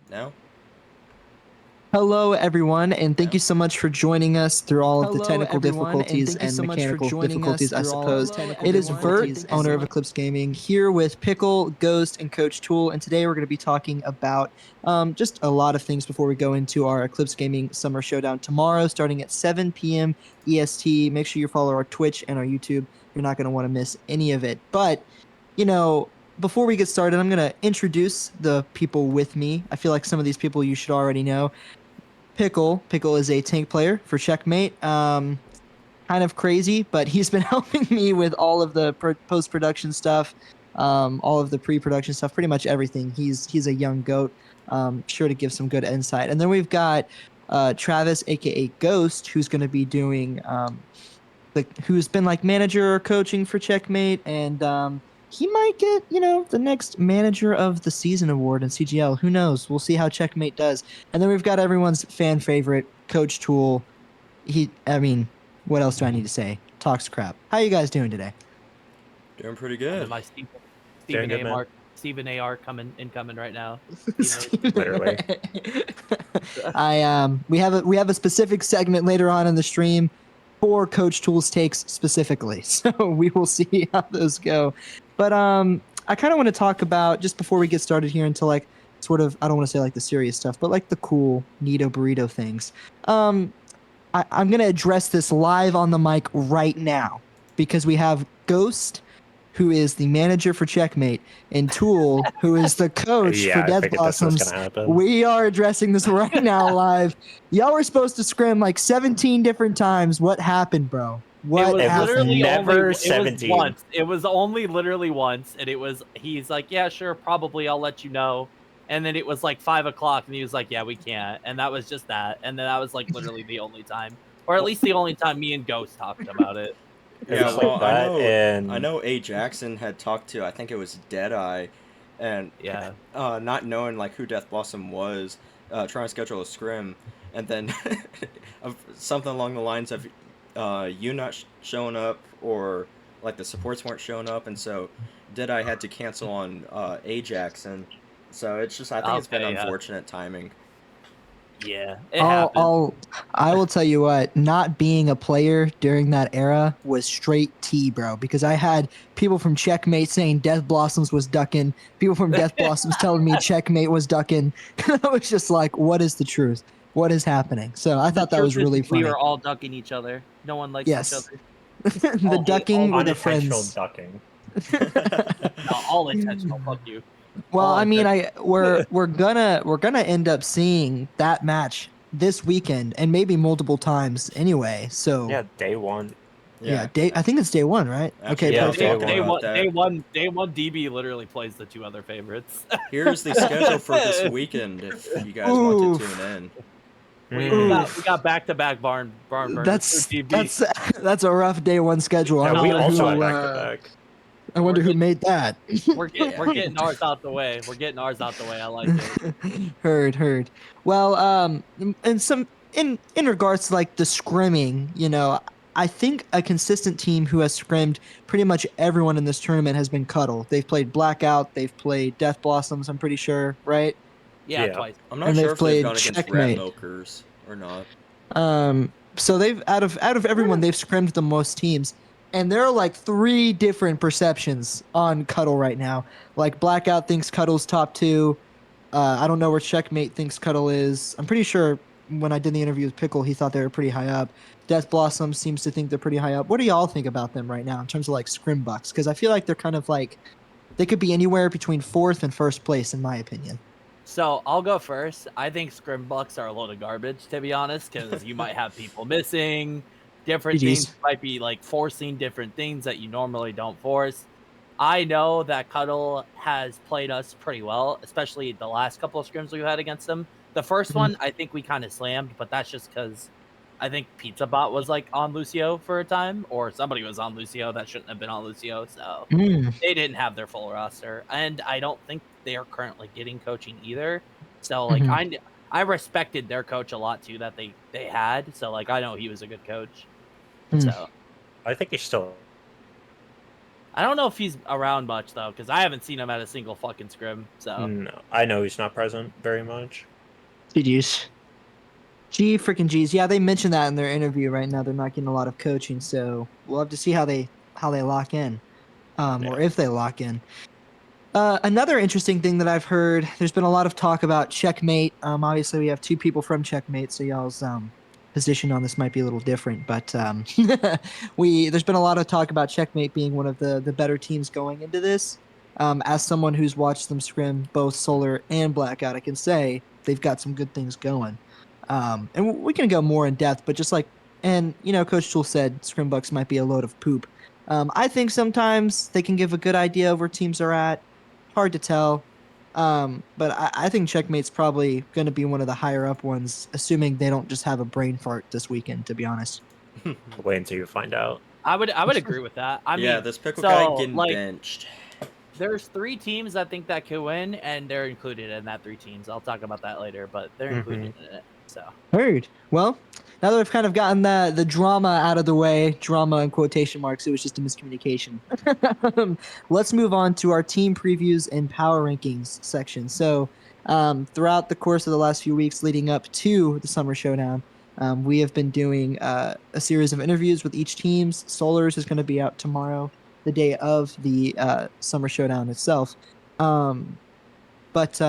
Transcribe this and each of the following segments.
Now? Hello, everyone, and thank you so much for joining us through all of the technical difficulties and mechanical difficulties, I suppose. It is Vert, owner of Eclipse Gaming, here with Pickle, Ghost, and Coach Tool, and today we're going to be talking about just a lot of things before we go into our Eclipse Gaming Summer Showdown tomorrow, starting at 7 p.m. EST. Make sure you follow our Twitch and our YouTube. You're not going to want to miss any of it. But, before we get started, I'm going to introduce the people with me. I feel like some of these people you should already know. Pickle is a tank player for Checkmate. Kind of crazy, but he's been helping me with all of the post-production stuff, all of the pre-production stuff, pretty much everything. He's a young goat, sure to give some good insight. And then we've got Travis, aka Ghost, who's going to be doing who's been like manager or coaching for Checkmate, and he might get the next manager of the season award in CGL. Who knows? We'll see how Checkmate does. And then we've got everyone's fan favorite, Coach Tool. What else do I need to say? Talks crap. How you guys doing today? Doing pretty good. My Stephen A. incoming right now. Literally. We have a specific segment later on in the stream for Coach Tool's takes specifically, so we will see how those go. But I kind of want to talk about, just before we get started here, into like sort of, I don't want to say like the serious stuff, but like the cool Nito burrito things. I'm gonna address this live on the mic right now because we have Ghost, who is the manager for Checkmate, and Tool, who is the coach for Death Blossoms. We are addressing this right now live. Y'all were supposed to scrim like 17 different times. What happened, bro? What happened? It was only literally once, and he's like, yeah, sure, probably, I'll let you know. And then it was like 5 o'clock, and he was like, yeah, we can't. And that was just that. And then that was like literally the only time, or at least the only time me and Ghost talked about it. Yeah, well, I know A. Jackson had talked to, I think it was Deadeye, and not knowing like who Death Blossom was, trying to schedule a scrim, and then something along the lines of you not showing up, or like the supports weren't showing up, and so Deadeye had to cancel on A. Jackson. So it's just, I think it's been unfortunate timing. Yeah, it happened. I will tell you what, not being a player during that era was straight tea, bro, because I had people from Checkmate saying Death Blossoms was ducking, people from Death Blossoms telling me Checkmate was ducking. I was just like, what is the truth? What is happening? So I thought that was really funny. We were all ducking each other. No one likes each other. The ducking with the friends. Ducking. No, all intentional. Fuck you. Well, I mean, we're gonna end up seeing that match this weekend, and maybe multiple times anyway. So yeah, day one. Yeah, I think it's day one, right? Actually, okay, day one. DB literally plays the two other favorites. Here's the schedule for this weekend if you guys want to tune in. We got back-to-back barn burners. That's a rough day one schedule. Yeah, we also had back-to-back. I wonder who made that. We're getting ours out the way. I like it. Heard. Well, in regards to like the scrimming, I think a consistent team who has scrimmed pretty much everyone in this tournament has been Cuddle. They've played Blackout, they've played Death Blossoms, I'm pretty sure, right? Yeah. Twice. I'm not sure if they've gone against Rat Milkers or not. So they've out of everyone, they've scrimmed the most teams. And there are like 3 different perceptions on Cuddle right now. Like Blackout thinks Cuddle's top 2. I don't know where Checkmate thinks Cuddle is. I'm pretty sure when I did the interview with Pickle, he thought they were pretty high up. Death Blossom seems to think they're pretty high up. What do y'all think about them right now in terms of like scrim bucks? Because I feel like they're kind of like, they could be anywhere between 4th and 1st place in my opinion. So I'll go first. I think scrim bucks are a load of garbage, to be honest, because you might have people missing. Different things might be like forcing different things that you normally don't force. I know that Cuddle has played us pretty well, especially the last couple of scrims we've had against them. The first one, I think we kind of slammed, but that's just because I think Pizza Bot was like on Lucio for a time, or somebody was on Lucio that shouldn't have been on Lucio, so they didn't have their full roster. And I don't think they are currently getting coaching either. So like I respected their coach a lot too that they had. So like I know he was a good coach. So I think he's still I don't know if he's around much though, because I haven't seen him at a single fucking scrim. So No, I know he's not present very much. GG's. G freaking G's. Yeah, they mentioned that in their interview right now. They're not getting a lot of coaching, so we'll have to see how they lock in, or if they lock in. Another interesting thing that I've heard, there's been a lot of talk about Checkmate. Obviously, we have two people from Checkmate, so y'all's position on this might be a little different. But there's been a lot of talk about Checkmate being one of the better teams going into this. As someone who's watched them scrim both Solar and Blackout, I can say they've got some good things going. And we can go more in depth, but just like, and Coach Tool said, Scrimbucks might be a load of poop. I think sometimes they can give a good idea of where teams are at. Hard to tell. But I think Checkmate's probably going to be one of the higher up ones, assuming they don't just have a brain fart this weekend, to be honest. Wait until you find out. I would agree with that. I mean, this pickle guy getting like, benched. There's 3 teams I think that could win, and they're included in that 3 teams. I'll talk about that later, but they're included in it. So heard. Well, now that we've kind of gotten the drama out of the way, drama in quotation marks, it was just a miscommunication. Let's move on to our team previews and power rankings section. So throughout the course of the last few weeks leading up to the Summer Showdown, we have been doing a series of interviews with each team. Solars is going to be out tomorrow, the day of the Summer Showdown itself. But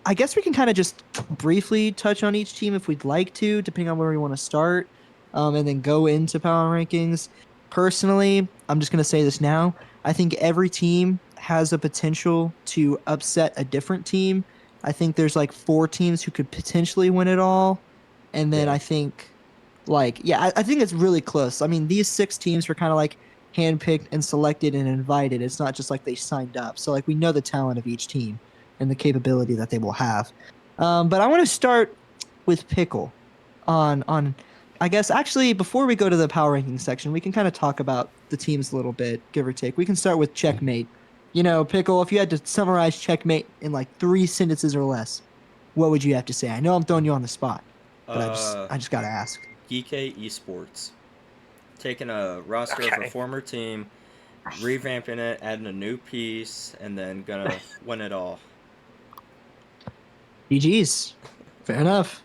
I guess we can kind of just briefly touch on each team if we'd like to, depending on where we want to start, and then go into power rankings. Personally, I'm just going to say this now. I think every team has a potential to upset a different team. I think there's like 4 teams who could potentially win it all. And then I think, I think it's really close. I mean, these 6 teams were kind of like handpicked and selected and invited. It's not just like they signed up. So, like, we know the talent of each team and the capability that they will have. But I want to start with Pickle on I guess actually before we go to the power ranking section, we can kind of talk about the teams a little bit, give or take. We can start with Checkmate. Pickle, if you had to summarize Checkmate in like 3 sentences or less, what would you have to say? I know I'm throwing you on the spot, but I just gotta ask. GK Esports. Taking a roster of a former team, revamping it, adding a new piece, and then gonna win it all. GG's. Fair enough.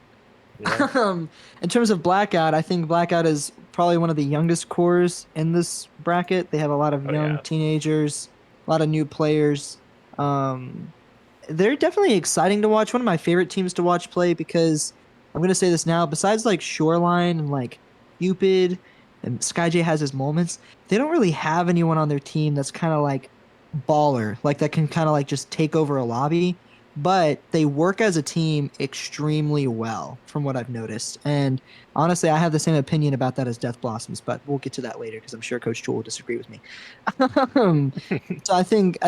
Yeah. In terms of Blackout, I think Blackout is probably one of the youngest cores in this bracket. They have a lot of young teenagers, a lot of new players. They're definitely exciting to watch. One of my favorite teams to watch play because I'm going to say this now, besides like Shoreline and like Cupid and SkyJ has his moments, they don't really have anyone on their team that's kind of like baller, like that can kind of like just take over a lobby. But they work as a team extremely well from what I've noticed. And honestly, I have the same opinion about that as Death Blossoms, but we'll get to that later because I'm sure Coach Tool will disagree with me. So I think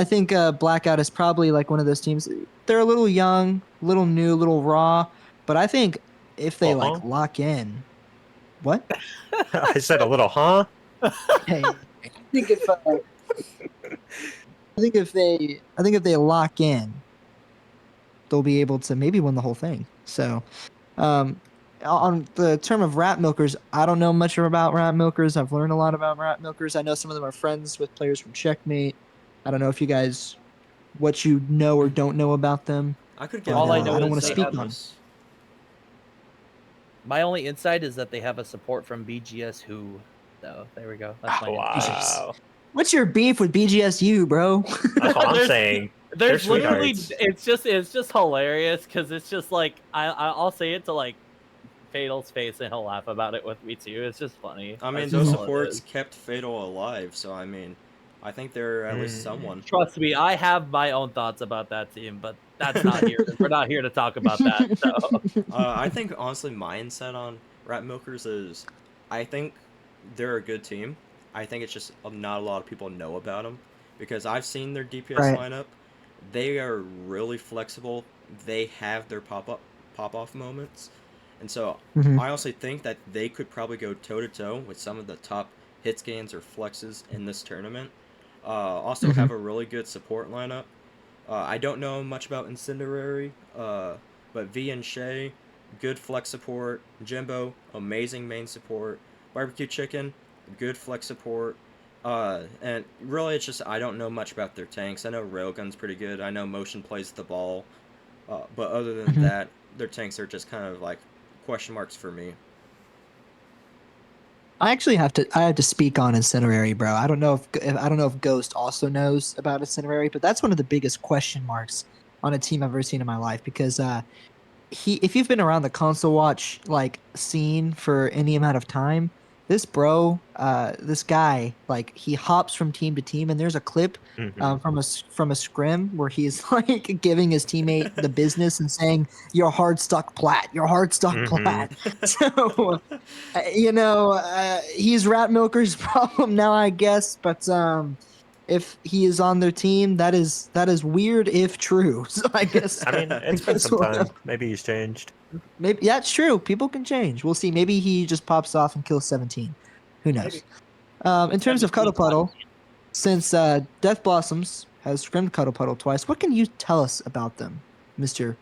Blackout is probably like one of those teams. They're a little young, a little new, a little raw, but I think if they lock in, what? I said a little, huh? Hey, I think if they lock in, they'll be able to maybe win the whole thing. So, on the term of rat milkers, I don't know much about rat milkers. I've learned a lot about rat milkers. I know some of them are friends with players from Checkmate. I don't know if you guys, what you know or don't know about them. I could get all I know. I don't want to speak on. My only insight is that they have a support from BGS Who. So there we go. That's my wow. What's your beef with BGSU, bro? That's what I'm saying. There's literally, it's just hilarious because it's just like I'll say it to like Fatal's face and he'll laugh about it with me too. It's just funny. I mean, those supports kept Fatal alive, so I mean, I think they're at least someone. Trust me, I have my own thoughts about that team, but that's not here. We're not here to talk about that. So. I think honestly, my insight on Rat Milkers is, I think they're a good team. I think it's just not a lot of people know about them because I've seen their DPS lineup. They are really flexible. They have their pop-off moments. And so I also think that they could probably go toe-to-toe with some of the top hit scans or flexes in this tournament. Also have a really good support lineup. I don't know much about Incendiary, but V and Shay, good flex support. Jimbo, amazing main support. Barbecue Chicken, good flex support. And really, it's just I don't know much about their tanks. I know Railgun's pretty good. I know Motion plays the ball, but other than that, their tanks are just kind of like question marks for me. I actually have to speak on Incinerary, bro. I don't know if Ghost also knows about Incinerary, but that's one of the biggest question marks on a team I've ever seen in my life because if you've been around the console watch like scene for any amount of time, this guy, like he hops from team to team, and there's a clip from a scrim where he's like giving his teammate the business and saying, "You're hard stuck plat. You're hard stuck plat." So, he's Rat Milker's problem now, I guess. But if he is on their team, that is weird if true. So I guess I mean, it's been some time. Maybe he's changed. Maybe it's true. People can change. We'll see. Maybe he just pops off and kills 17. Who knows? In terms of Cuddle Puddle, since Death Blossoms has scrimmed Cuddle Puddle twice, what can you tell us about them, Mr.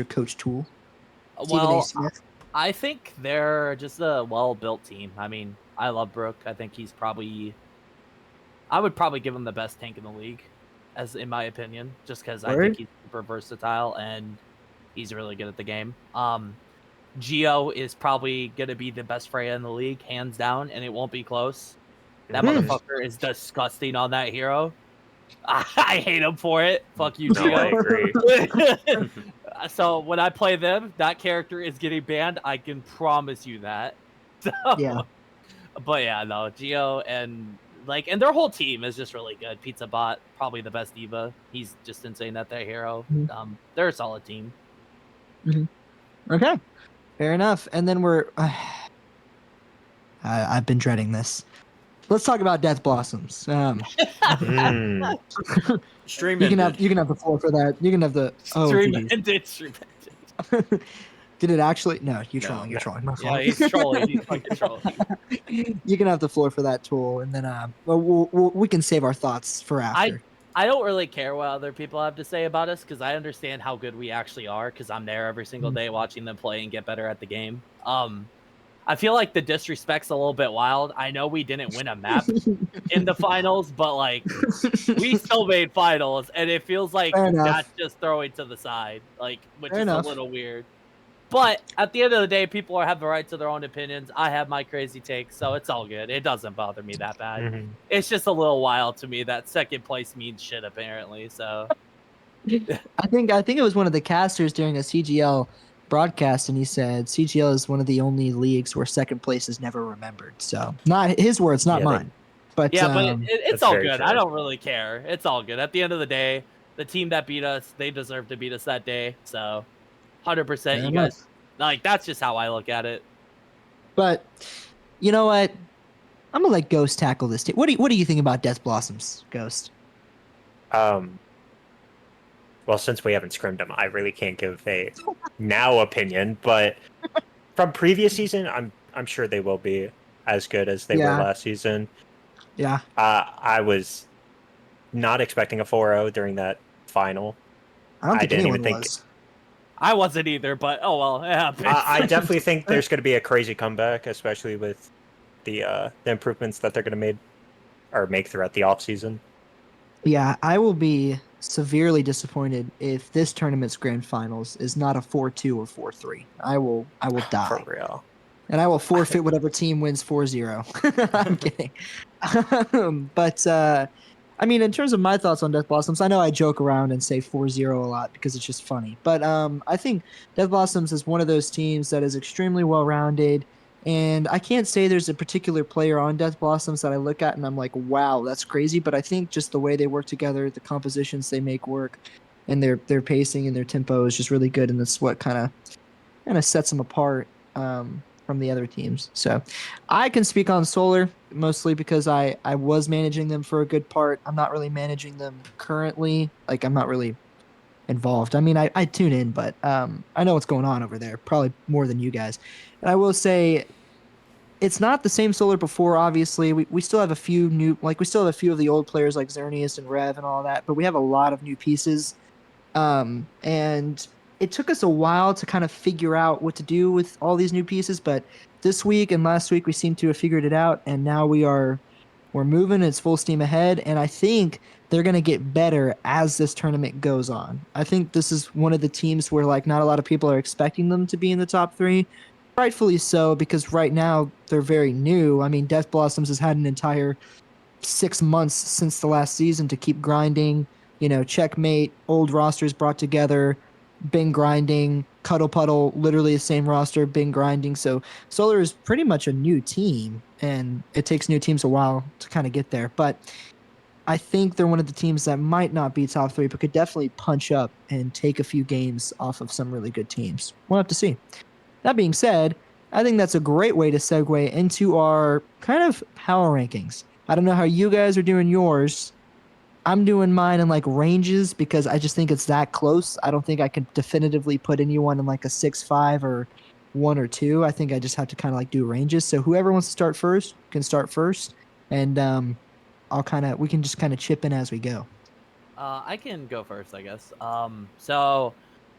Coach Tool? Well, I think they're just a well-built team. I mean, I love Brook. I think he's probably... I would probably give him the best tank in the league, as in my opinion, just because I think he's super versatile and he's really good at the game. Geo is probably going to be the best Freya in the league, hands down, and it won't be close. That motherfucker is disgusting on that hero. I hate him for it. Fuck you, Geo. No, I agree. So when I play them, that character is getting banned. I can promise you that. So, yeah. But yeah, no, Geo and their whole team is just really good. Pizza Bot, probably the best diva. He's just insane at that hero. They're a solid team. Okay, fair enough. And then I've been dreading this. Let's talk about Death Blossoms. Stream you can have the floor for that. You can have the stream ended. Did it actually? No, you're trolling. You're trolling. Yeah, he's trolling. He's fucking trolling. You can have the floor for that, Tool, and then we can save our thoughts for after. I don't really care what other people have to say about us because I understand how good we actually are because I'm there every single day watching them play and get better at the game. I feel like the disrespect's a little bit wild. I know we didn't win a map in the finals, but we still made finals, and it feels like that's just throwing to the side, which is a little weird. But at the end of the day, people have the right to their own opinions. I have my crazy takes, so it's all good. It doesn't bother me that bad. It's just a little wild to me that second place means shit, apparently. So I think it was one of the casters during a CGL broadcast, and he said CGL is one of the only leagues where second place is never remembered. So not his words, not mine. But it's all good. True. I don't really care. It's all good. At the end of the day, the team that beat us, they deserve to beat us that day. So 100%, you guys. That's just how I look at it. But you know what? I'm gonna let Ghost tackle this. What do you think about Death Blossoms, Ghost? Well, since we haven't scrimmed them, I really can't give a now opinion. But from previous season, I'm sure they will be as good as they were last season. Yeah. I was not expecting a 4-0 during that final. I don't think anyone was. I wasn't either, but oh well, it happens. I definitely think there's going to be a crazy comeback, especially with the improvements that they're going to make throughout the off season. Yeah, I will be severely disappointed if this tournament's grand finals is not a 4-2 or 4-3. I will die. For real. And I will forfeit whatever team wins 4-0. I'm kidding. But I mean, in terms of my thoughts on Death Blossoms, I know I joke around and say 4-0 a lot because it's just funny. But I think Death Blossoms is one of those teams that is extremely well-rounded. And I can't say there's a particular player on Death Blossoms that I look at and I'm like, wow, that's crazy. But I think just the way they work together, the compositions they make work, and their pacing and their tempo is just really good. And that's what kind of sets them apart from the other teams. So I can speak on Solar mostly because I was managing them for a good part. I'm not really managing them currently. I'm not really involved. I mean, I tune in, but I know what's going on over there, probably more than you guys. And I will say it's not the same Solar before, obviously. We still have a few new, we still have a few of the old players like Xerneas and Rev and all that, but we have a lot of new pieces. And it took us a while to kind of figure out what to do with all these new pieces, but this week and last week we seem to have figured it out, and now we are We're moving. It's full steam ahead. And I think they're going to get better as this tournament goes on. I think this is one of the teams where like not a lot of people are expecting them to be in the top 3. Rightfully so, because right now they're very new. I mean, Death Blossoms has had an entire 6 months since the last season to keep grinding. Checkmate, old rosters brought together, been grinding. Cuddle Puddle, literally the same roster, been grinding. So Solar is pretty much a new team, and it takes new teams a while to kind of get there. But I think they're one of the teams that might not be top 3, but could definitely punch up and take a few games off of some really good teams. We'll have to see. That being said, I think that's a great way to segue into our kind of power rankings. I don't know how you guys are doing yours. I'm doing mine in like ranges because I just think it's that close. I don't think I can definitively put anyone in like a 6-5 or 1 or 2. I think I just have to kind of like do ranges. So whoever wants to start first can start first, and we can just kind of chip in as we go. I can go first, I guess. So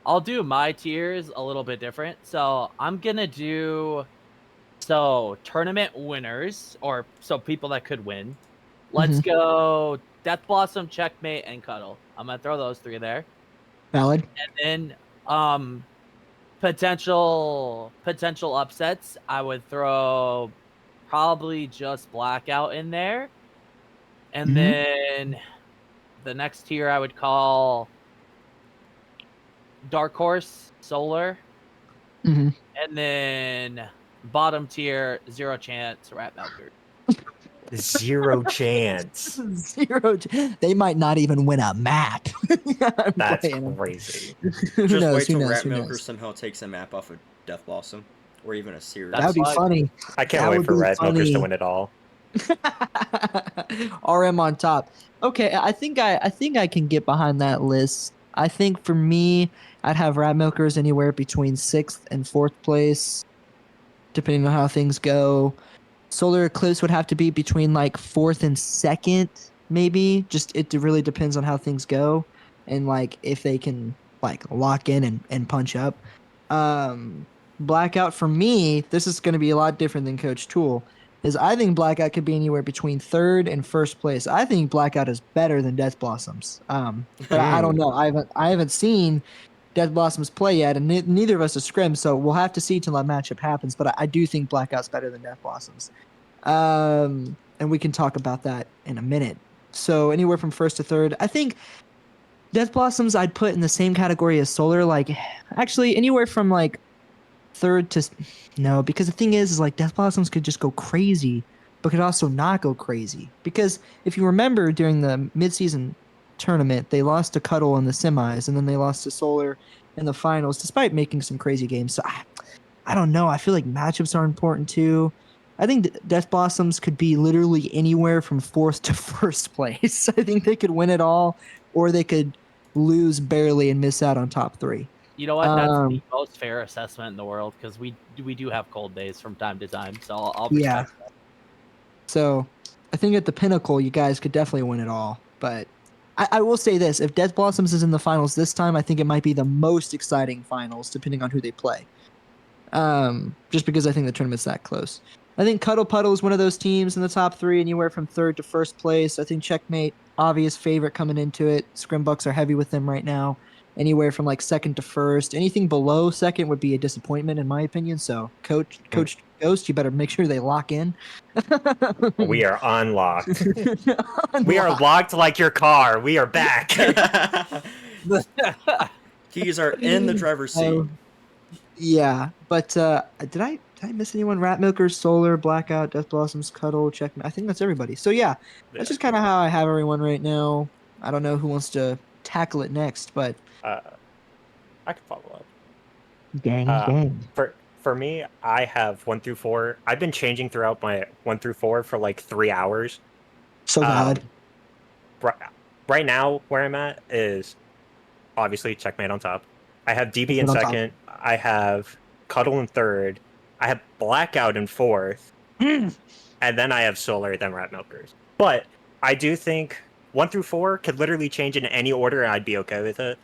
I'll do my tiers a little bit different. So I'm gonna do tournament winners, or so people that could win. Let's go Death Blossom, Checkmate, and Cuddle. I'm gonna throw those 3 there. Valid. And then potential upsets, I would throw probably just Blackout in there. And then the next tier I would call Dark Horse, Solar. And then bottom tier, Zero Chance, Rat Melker. Zero chance. They might not even win a map. That's crazy. Just wait till Rat Milker somehow takes a map off of Death Blossom, or even a series. That would be funny. I can't wait for Rat Milkers to win it all. RM on top. Okay, I think I can get behind that list. I think for me, I'd have Rat Milkers anywhere between 6th and 4th place, depending on how things go. Solar Eclipse would have to be between like 4th and 2nd, maybe. Just it really depends on how things go, and like if they can like lock in and punch up. Blackout for me, this is going to be a lot different than Coach Tool. Is I think Blackout could be anywhere between 3rd and 1st place. I think Blackout is better than Death Blossoms. But I don't know. I haven't seen Death Blossoms play yet, and neither of us have scrimmed, so we'll have to see till that matchup happens. But I do think Blackout's better than Death Blossoms. And we can talk about that in a minute. So anywhere from 1st to 3rd. I think Death Blossoms I'd put in the same category as Solar. Like, actually, anywhere from like 3rd to... No, because the thing is like Death Blossoms could just go crazy, but could also not go crazy. Because if you remember during the mid-season tournament, they lost to Cuddle in the semis, and then they lost to Solar in the finals, despite making some crazy games. So I don't know. I feel like matchups are important too. I think Death Blossoms could be literally anywhere from 4th to 1st place. I think they could win it all, or they could lose barely and miss out on top 3. You know what? That's the most fair assessment in the world, because we do have cold days from time to time. So I'll respect that. So I think at the pinnacle, you guys could definitely win it all. But I will say this: if Death Blossoms is in the finals this time, I think it might be the most exciting finals, depending on who they play. Just because I think the tournament's that close. I think Cuddle Puddle is one of those teams in the top 3, anywhere from 3rd to 1st place. I think Checkmate, obvious favorite coming into it. Scrimbucks are heavy with them right now. Anywhere from like 2nd to 1st. Anything below 2nd would be a disappointment, in my opinion. So, Coach Ghost, you better make sure they lock in. We are unlocked. We are locked like your car. We are back. Keys are in the driver's seat. Yeah, but did I miss anyone? Rat Milkers, Solar, Blackout, Death Blossoms, Cuddle, Checkmate. I think that's everybody. So yeah, that's just kind of how I have everyone right now. I don't know who wants to tackle it next, but I can follow up. Gang. For me, I have 1 through 4. I've been changing throughout my 1 through 4 for like 3 hours. So valid. Right now, where I'm at is obviously Checkmate on top. I have DB in 2nd. I have Cuddle in 3rd. I have Blackout in 4th. And then I have Solar, then Rat Milkers. But I do think 1 through 4 could literally change in any order, and I'd be okay with it.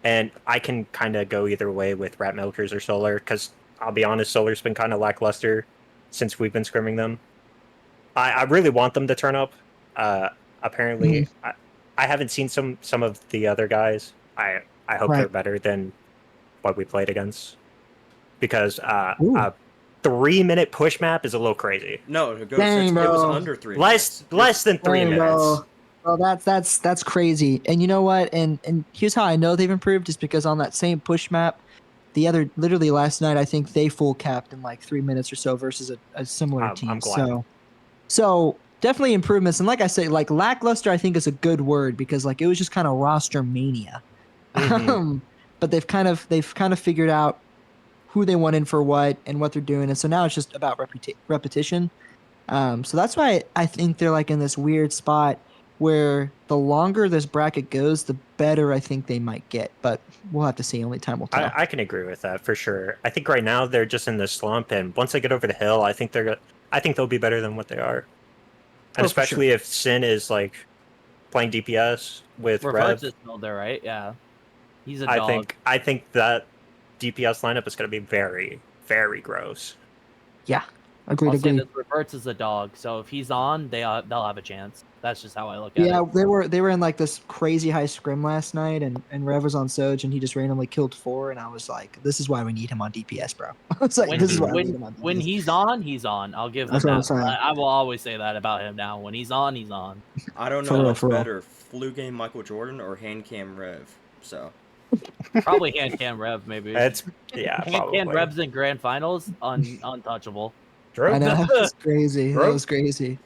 And I can kind of go either way with Rat Milkers or Solar, because I'll be honest, Solar's been kind of lackluster since we've been scrimming them. I really want them to turn up. Apparently, I haven't seen some of the other guys. I hope they're better than what we played against, because 3-minute push map is a little crazy. No, it was under 3 minutes. Less than 3 minutes. Well, that's crazy. And you know what? And here's how I know they've improved, is because on that same push map, literally last night, I think they full capped in like 3 minutes or so versus a similar team. I'm glad. So definitely improvements. And like I say, like lackluster, I think is a good word, because like it was just kind of roster mania. But they've kind of figured out who they want in for what and what they're doing. And so now it's just about repetition. So that's why I think they're like in this weird spot where the longer this bracket goes, the better I think they might get. But we'll have to see. Only time will tell. I can agree with that for sure. I think right now they're just in this slump, and once they get over the hill, I think they'll be better than what they are. And especially if Sin is like playing DPS with Rev. Is still there, right? Yeah, he's a dog. I think that DPS lineup is going to be very, very gross. Yeah, agreed. Reverts is a dog, so if he's on, they'll have a chance. That's just how I look at it. Yeah, they were in like this crazy high scrim last night, and Rev was on Soj, and he just randomly killed 4, and I was like, this is why we need him on DPS, bro. I was like, this is why we need him on DPS. When he's on, he's on. I'll give him that. I will always say that about him now. When he's on, he's on. I don't know what's better, flu game Michael Jordan or hand cam Rev. So probably hand cam Rev, maybe. Hand cam Revs in grand finals, untouchable. I know, that was crazy. That was crazy.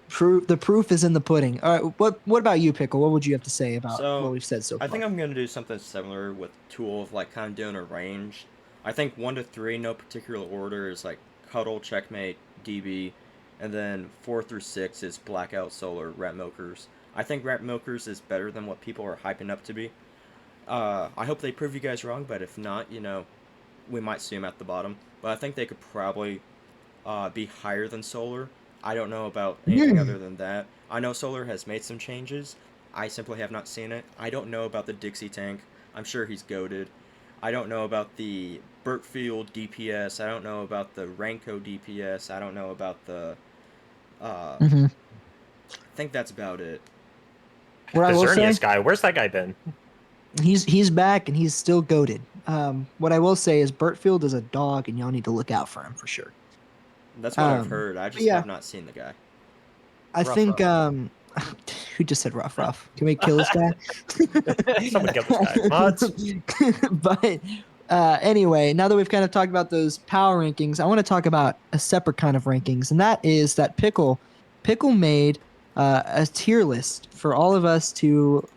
The proof is in the pudding. All right, what about you, Pickle? What would you have to say about what we've said so far? I think I'm gonna do something similar with Tool, of like kind of doing a range. I think 1 to 3, no particular order, is like Cuddle, Checkmate, DB, and then 4 through 6 is Blackout, Solar, Rat Milkers. I think Rat Milkers is better than what people are hyping up to be. I hope they prove you guys wrong, but if not, we might see them at the bottom. But I think they could probably be higher than Solar. I don't know about anything other than that. I know Solar has made some changes. I simply have not seen it. I don't know about the Dixie tank. I'm sure he's goated. I don't know about the Burtfield DPS. I don't know about the Ranko DPS. I don't know about the... I think that's about it. The Xerneas guy, where's that guy been? He's back, and he's still goated. What I will say is Burtfield is a dog, and y'all need to look out for him for sure. That's what I've heard. I just have not seen the guy. I think who just said rough? Can we kill this guy? Someone kill this guy. But anyway, now that we've kind of talked about those power rankings, I want to talk about a separate kind of rankings, and that is that Pickle made a tier list for all of us to,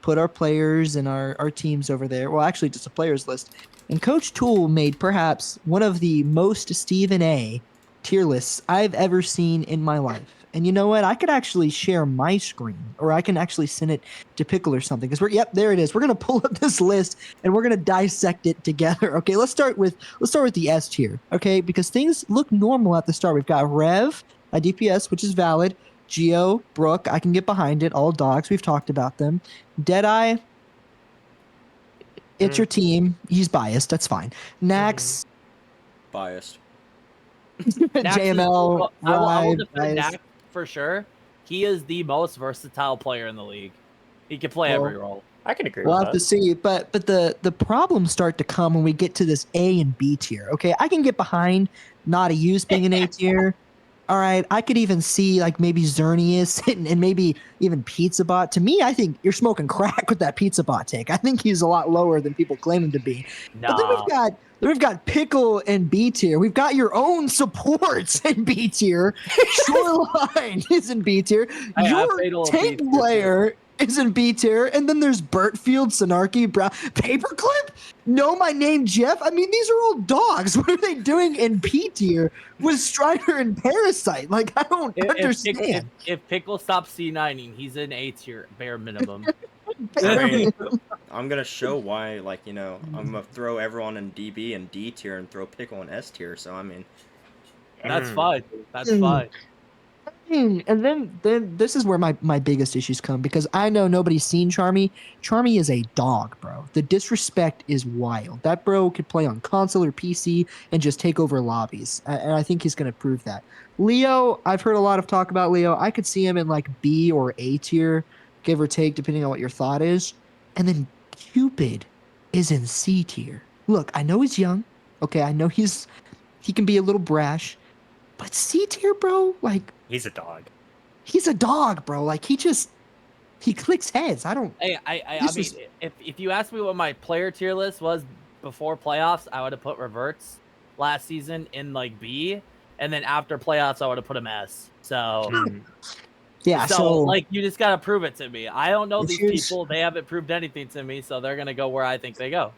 put our players and our teams over there. Well, actually, just a players list. And Coach Tool made perhaps one of the most Stephen A. tier lists I've ever seen in my life. And you know what? I could actually share my screen, or I can actually send it to Pickle or something. Because there it is. We're gonna pull up this list and we're gonna dissect it together. Okay, let's start with the S tier. Okay, because things look normal at the start. We've got Rev, a DPS, which is valid. Geo, Brook, I can get behind it. All dogs, we've talked about them. Deadeye, it's your team. He's biased. That's fine. Nax, biased. JML, I will defend Nax for sure. He is the most versatile player in the league. He can play every role. I can agree we'll with that. We'll have to see. But the problems start to come when we get to this A and B tier. Okay, I can get behind Not a Use being an A tier. All right, I could even see like maybe Xerneas and maybe even Pizza Bot. To me, I think you're smoking crack with that Pizza Bot take. I think he's a lot lower than people claim him to be. Nah. But then we've got Pickle in B tier. We've got your own supports in B tier. Shoreline is in B tier. Your tank player is in B tier, and then there's Burtfield, Sanarchy, Brown, Paperclip. Know my name, Jeff. I mean, these are all dogs. What are they doing in B tier with Strider and Parasite? Like, I don't understand. If Pickle stops C9ing, he's in A tier, bare minimum. I'm gonna show why. Like, I'm gonna throw everyone in DB and D tier and throw Pickle in S tier. So I mean, that's fine. That's fine. And then this is where my biggest issues come, because I know nobody's seen Charmy. Charmy is a dog, bro. The disrespect is wild. That bro could play on console or PC and just take over lobbies. And I think he's going to prove that. Leo, I've heard a lot of talk about Leo. I could see him in like B or A tier, give or take, depending on what your thought is. And then Cupid is in C tier. Look, I know he's young. Okay, I know he can be a little brash. But C tier, bro, like, he's a dog. He's a dog, bro. Like, he clicks heads. I don't. I mean, if you asked me what my player tier list was before playoffs, I would have put Reverts last season in like B, and then after playoffs, I would have put him S. So, yeah. So like, you just gotta prove it to me. I don't know these people; they haven't proved anything to me, so they're gonna go where I think they go.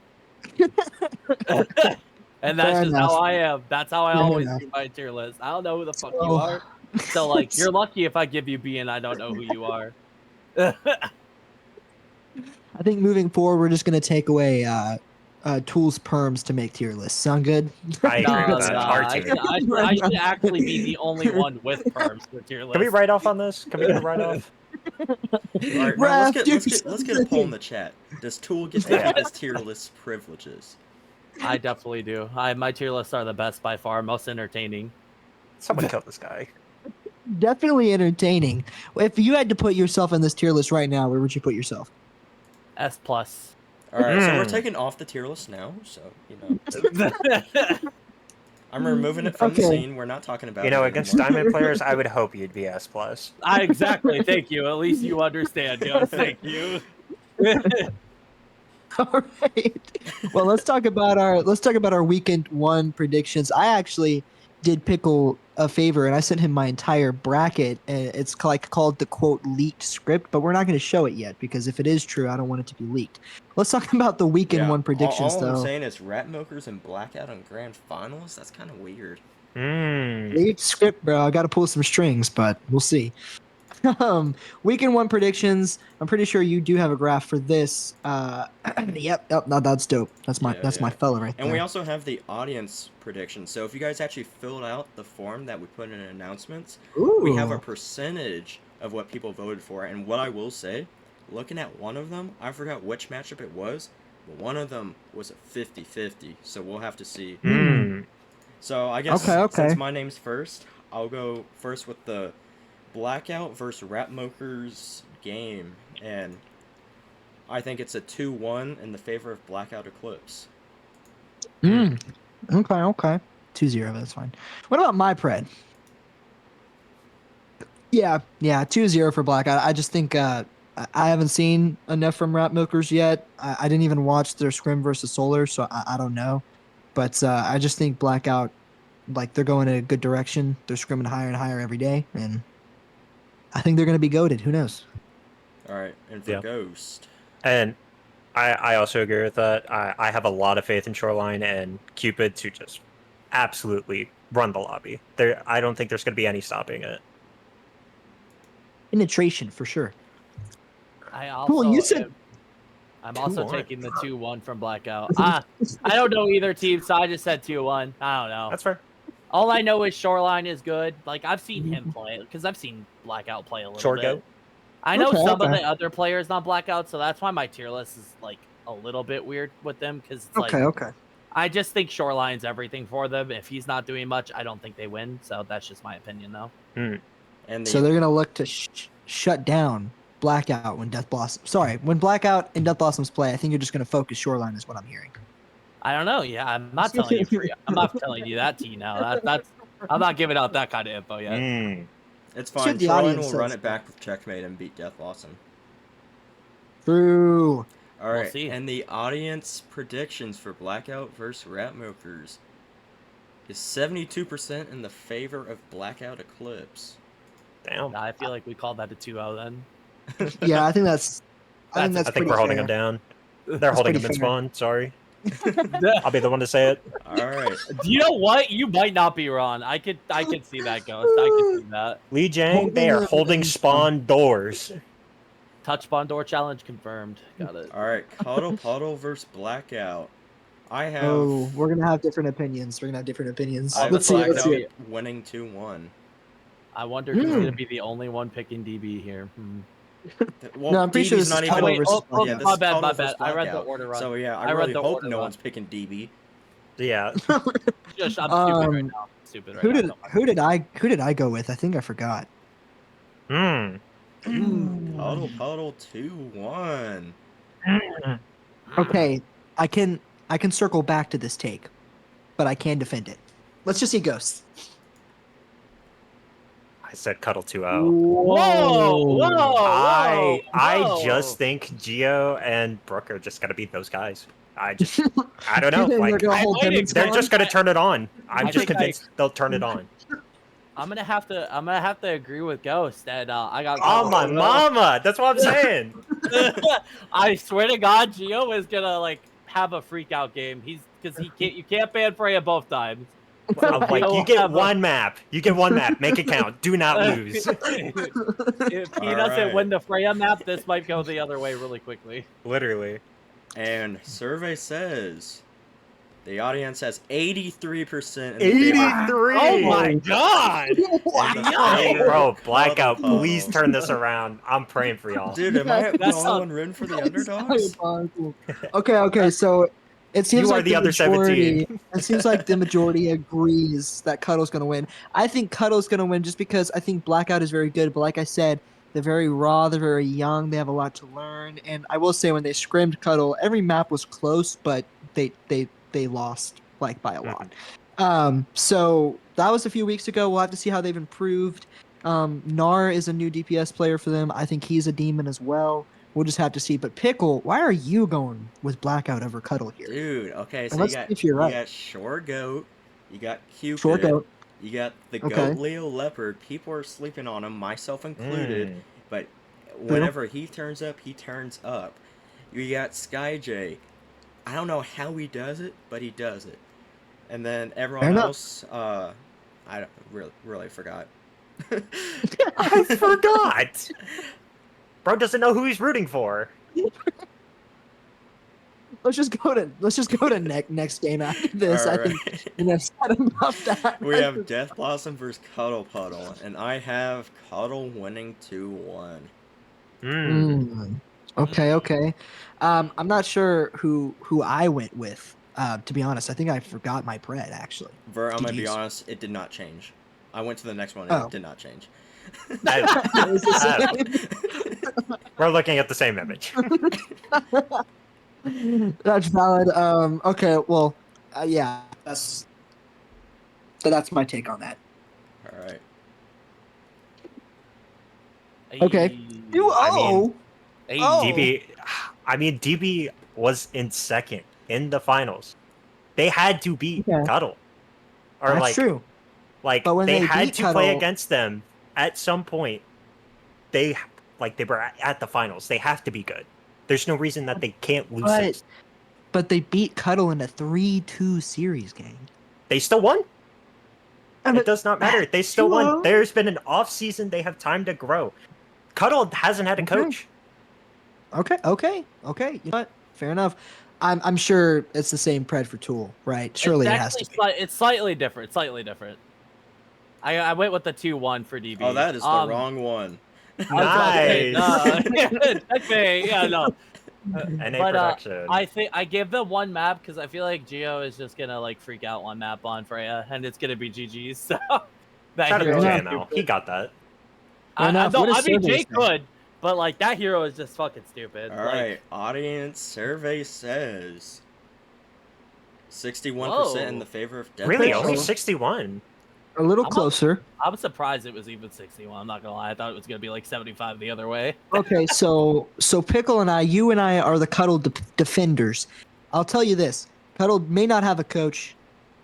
And that's just how I am. That's how I always do my tier list. I don't know who the fuck you are. So, like, you're lucky if I give you B and I don't know who you are. I think moving forward, we're just going to take away Tools perms to make tier lists. Sound good? I agree with that. I should actually be the only one with perms for tier list. Can we write off on this? Can we get a write-off? All right, Raf, let's get a poll in the chat. Does Tool get to have his tier list privileges? I definitely do. My tier lists are the best by far, most entertaining. Someone killed this guy. Definitely entertaining. If you had to put yourself in this tier list right now, where would you put yourself? S+. All right, so we're taking off the tier list now, so, you know. I'm removing it from the scene. We're not talking about it against Diamond players, I would hope you'd be S+. Exactly. Thank you. At least you understand, guys. Thank you. All right. Well, let's talk about our weekend 1 predictions. I actually did Pickle a favor, and I sent him my entire bracket. It's called the quote leaked script, but we're not going to show it yet because if it is true, I don't want it to be leaked. Let's talk about the weekend 1 predictions, all though. I'm saying is Rat Milkers and Blackout on grand finals. That's kind of weird. Leaked script, bro. I got to pull some strings, but we'll see. Weekend 1 predictions. I'm pretty sure you do have a graph for this. Yep. No, that's dope. That's my fella right there. And we also have the audience predictions. So if you guys actually filled out the form that we put in announcements, we have a percentage of what people voted for. And what I will say, looking at one of them, I forgot which matchup it was, but one of them was a 50-50. So we'll have to see. So I guess since my name's first, I'll go first with the Blackout versus Ratmokers game, and I think it's a 2-1 in the favor of Blackout Eclipse. Okay. 2-0, that's fine. What about my pred? Yeah, 2-0 for Blackout. I just think I haven't seen enough from Ratmokers yet. I didn't even watch their scrim versus Solar, so I don't know. But I just think Blackout, like, they're going in a good direction. They're scrimming higher and higher every day, and I think they're going to be goated. Who knows? All right, and for Ghost. And I also agree with that. I have a lot of faith in Shoreline and Cupid to just absolutely run the lobby. I don't think there's going to be any stopping it. Penetration, for sure. I'm also taking the 2-1 from Blackout. I don't know either team, so I just said 2-1. I don't know. That's fair. All I know is Shoreline is good. Like, I've seen him play, because I've seen Blackout play a little bit. I know some of the other players on Blackout, so that's why my tier list is, like, a little bit weird with them, because it's I just think Shoreline's everything for them. If he's not doing much, I don't think they win, so that's just my opinion, though. And so they're going to look to shut down Blackout when when Blackout and Death Blossoms play. I think you're just going to focus Shoreline is what I'm hearing. I don't know. Yeah, I'm not telling you. I'm not telling you that, T. Now I'm not giving out that kind of info yet. It's fine. Shoreline will run it back with checkmate and beat Death Blossom. True. All right, and the audience predictions for Blackout versus Ratmokers is 72% in the favor of Blackout Eclipse. Damn. I feel like we called that a 2-0 then. Yeah, I think that's. I think we're holding them down. They're holding them in spawn. Sorry. I'll be the one to say it. All right. You know what? You might not be wrong. I could see that, Ghost. I could see that. Lee Jang, they are holding spawn doors. Touch spawn door challenge confirmed. Got it. All right. Cuddle Puddle versus Blackout. I have. Oh, we're gonna have different opinions. Let's see. Winning 2-1. I wonder who's going to be the only one picking DB here. Well, No, I'm pretty sure DB's this is not Cuddle even. versus Yeah, this my is bad, Cuddle my bad. versus I read the Blackout. order wrong. So yeah, I really hope no one's picking DB. Yeah. I'm stupid right now. Stupid right now. Who did I go with? I think I forgot. Cuddle Puddle 2-1. Okay, I can circle back to this take, but I can defend it. Let's just see Ghosts. I said Cuddle 2-0. Whoa! I just think Geo and Brooke are just gonna beat those guys. I don't know. Like they're just gonna turn it on. I'm just convinced they'll turn it on. I'm gonna have to agree with Ghost that I got. Oh my mama! That's what I'm saying. I swear to God, Geo is gonna like have a freak out game. Because you can't ban Freya both times. I'm like, you get one map. You get one map. Make it count. Do not lose. If he doesn't win the Freya map, this might go the other way really quickly. Literally. And survey says the audience has 83%. 83. Oh my God! Bro, Blackout, please turn this around. I'm praying for y'all. Dude, am I the only one rooting for the underdogs? Okay. So it seems like the other 17. It seems like the majority agrees that Cuddle's going to win. I think Cuddle's going to win just because I think Blackout is very good. But like I said, they're very raw. They're very young. They have a lot to learn. And I will say when they scrimmed Cuddle, every map was close, but they lost like by a lot. So that was a few weeks ago. We'll have to see how they've improved. Nar is a new DPS player for them. I think he's a demon as well. We'll just have to see. But Pickle, why are you going with Blackout over Cuddle here? Dude, okay, so you got Shore Goat, you got Cupid, Shore Goat. You got the Goat Leo Leopard. People are sleeping on him, myself included. But whenever he turns up, he turns up. You got Sky J. I don't know how he does it, but he does it. And then everyone else, I don't really forgot. I forgot. Bro doesn't know who he's rooting for. Let's just go to next game after this. All I think enough said about that. We have Death Blossom versus Cuddle Puddle, and I have Cuddle winning 2-1. Okay. I'm not sure who I went with. To be honest, I think I forgot my bread actually. I'm gonna be honest, it did not change. I went to the next one, and it did not change. We're looking at the same image. That's valid. Okay, well, yeah, that's my take on that. All right. Okay. DB was in second in the finals. They had to beat Cuddle. Or that's true. Like they had to play against them at some point. They were at the finals. They have to be good. There's no reason that they can't lose this. But they beat Cuddle in a 3-2 series game. They still won. It does not matter. They still won. There's been an off season. They have time to grow. Cuddle hasn't had a coach. Okay. You know what? Fair enough. I'm sure it's the same pred for Tool, right? Surely it has to be. It's slightly different. I went with the 2-1 for DB. Oh, that is the wrong one. Nice. No. Production. I think I gave them one map because I feel like Geo is just gonna like freak out one map on Freya, and it's gonna be GG's. So he got that. Jay could, but like that hero is just fucking stupid. All right, audience survey says 61% in the favor of Death. Really, only 61. A little closer. I'm surprised it was even 61. I'm not gonna lie. I thought it was gonna be like 75 the other way. Okay, so Pickle and you and I are the Cuddle defenders. I'll tell you this: Cuddle may not have a coach,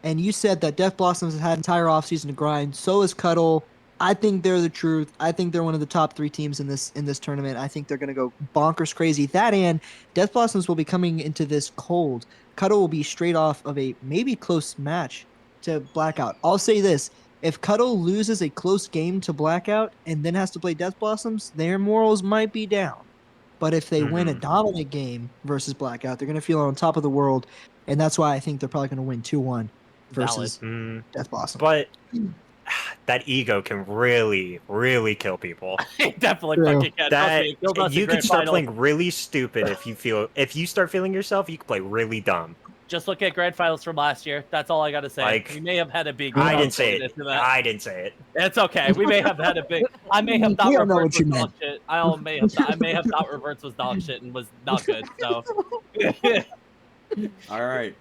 and you said that Death Blossoms has had an entire offseason to grind. So is Cuddle. I think they're the truth. I think they're one of the top 3 teams in this tournament. I think they're gonna go bonkers crazy. That and Death Blossoms will be coming into this cold. Cuddle will be straight off of a maybe close match to Blackout. I'll say this: if Cuddle loses a close game to Blackout and then has to play Death Blossoms, their morals might be down. But if they win a dominant game versus Blackout, they're going to feel on top of the world, and that's why I think they're probably going to win 2-1 versus Death Blossom. But that ego can really, really kill people. Definitely fucking can. That you can start playing really stupid if you start feeling yourself, you can play really dumb. Just look at grand finals from last year. That's all I gotta say. Like, we may have had a big. I didn't say it. I didn't say it. It's okay. We may have had a big. I may have thought Reverts was dog shit. I may have thought Reverts was dog shit and was not good. So. All right.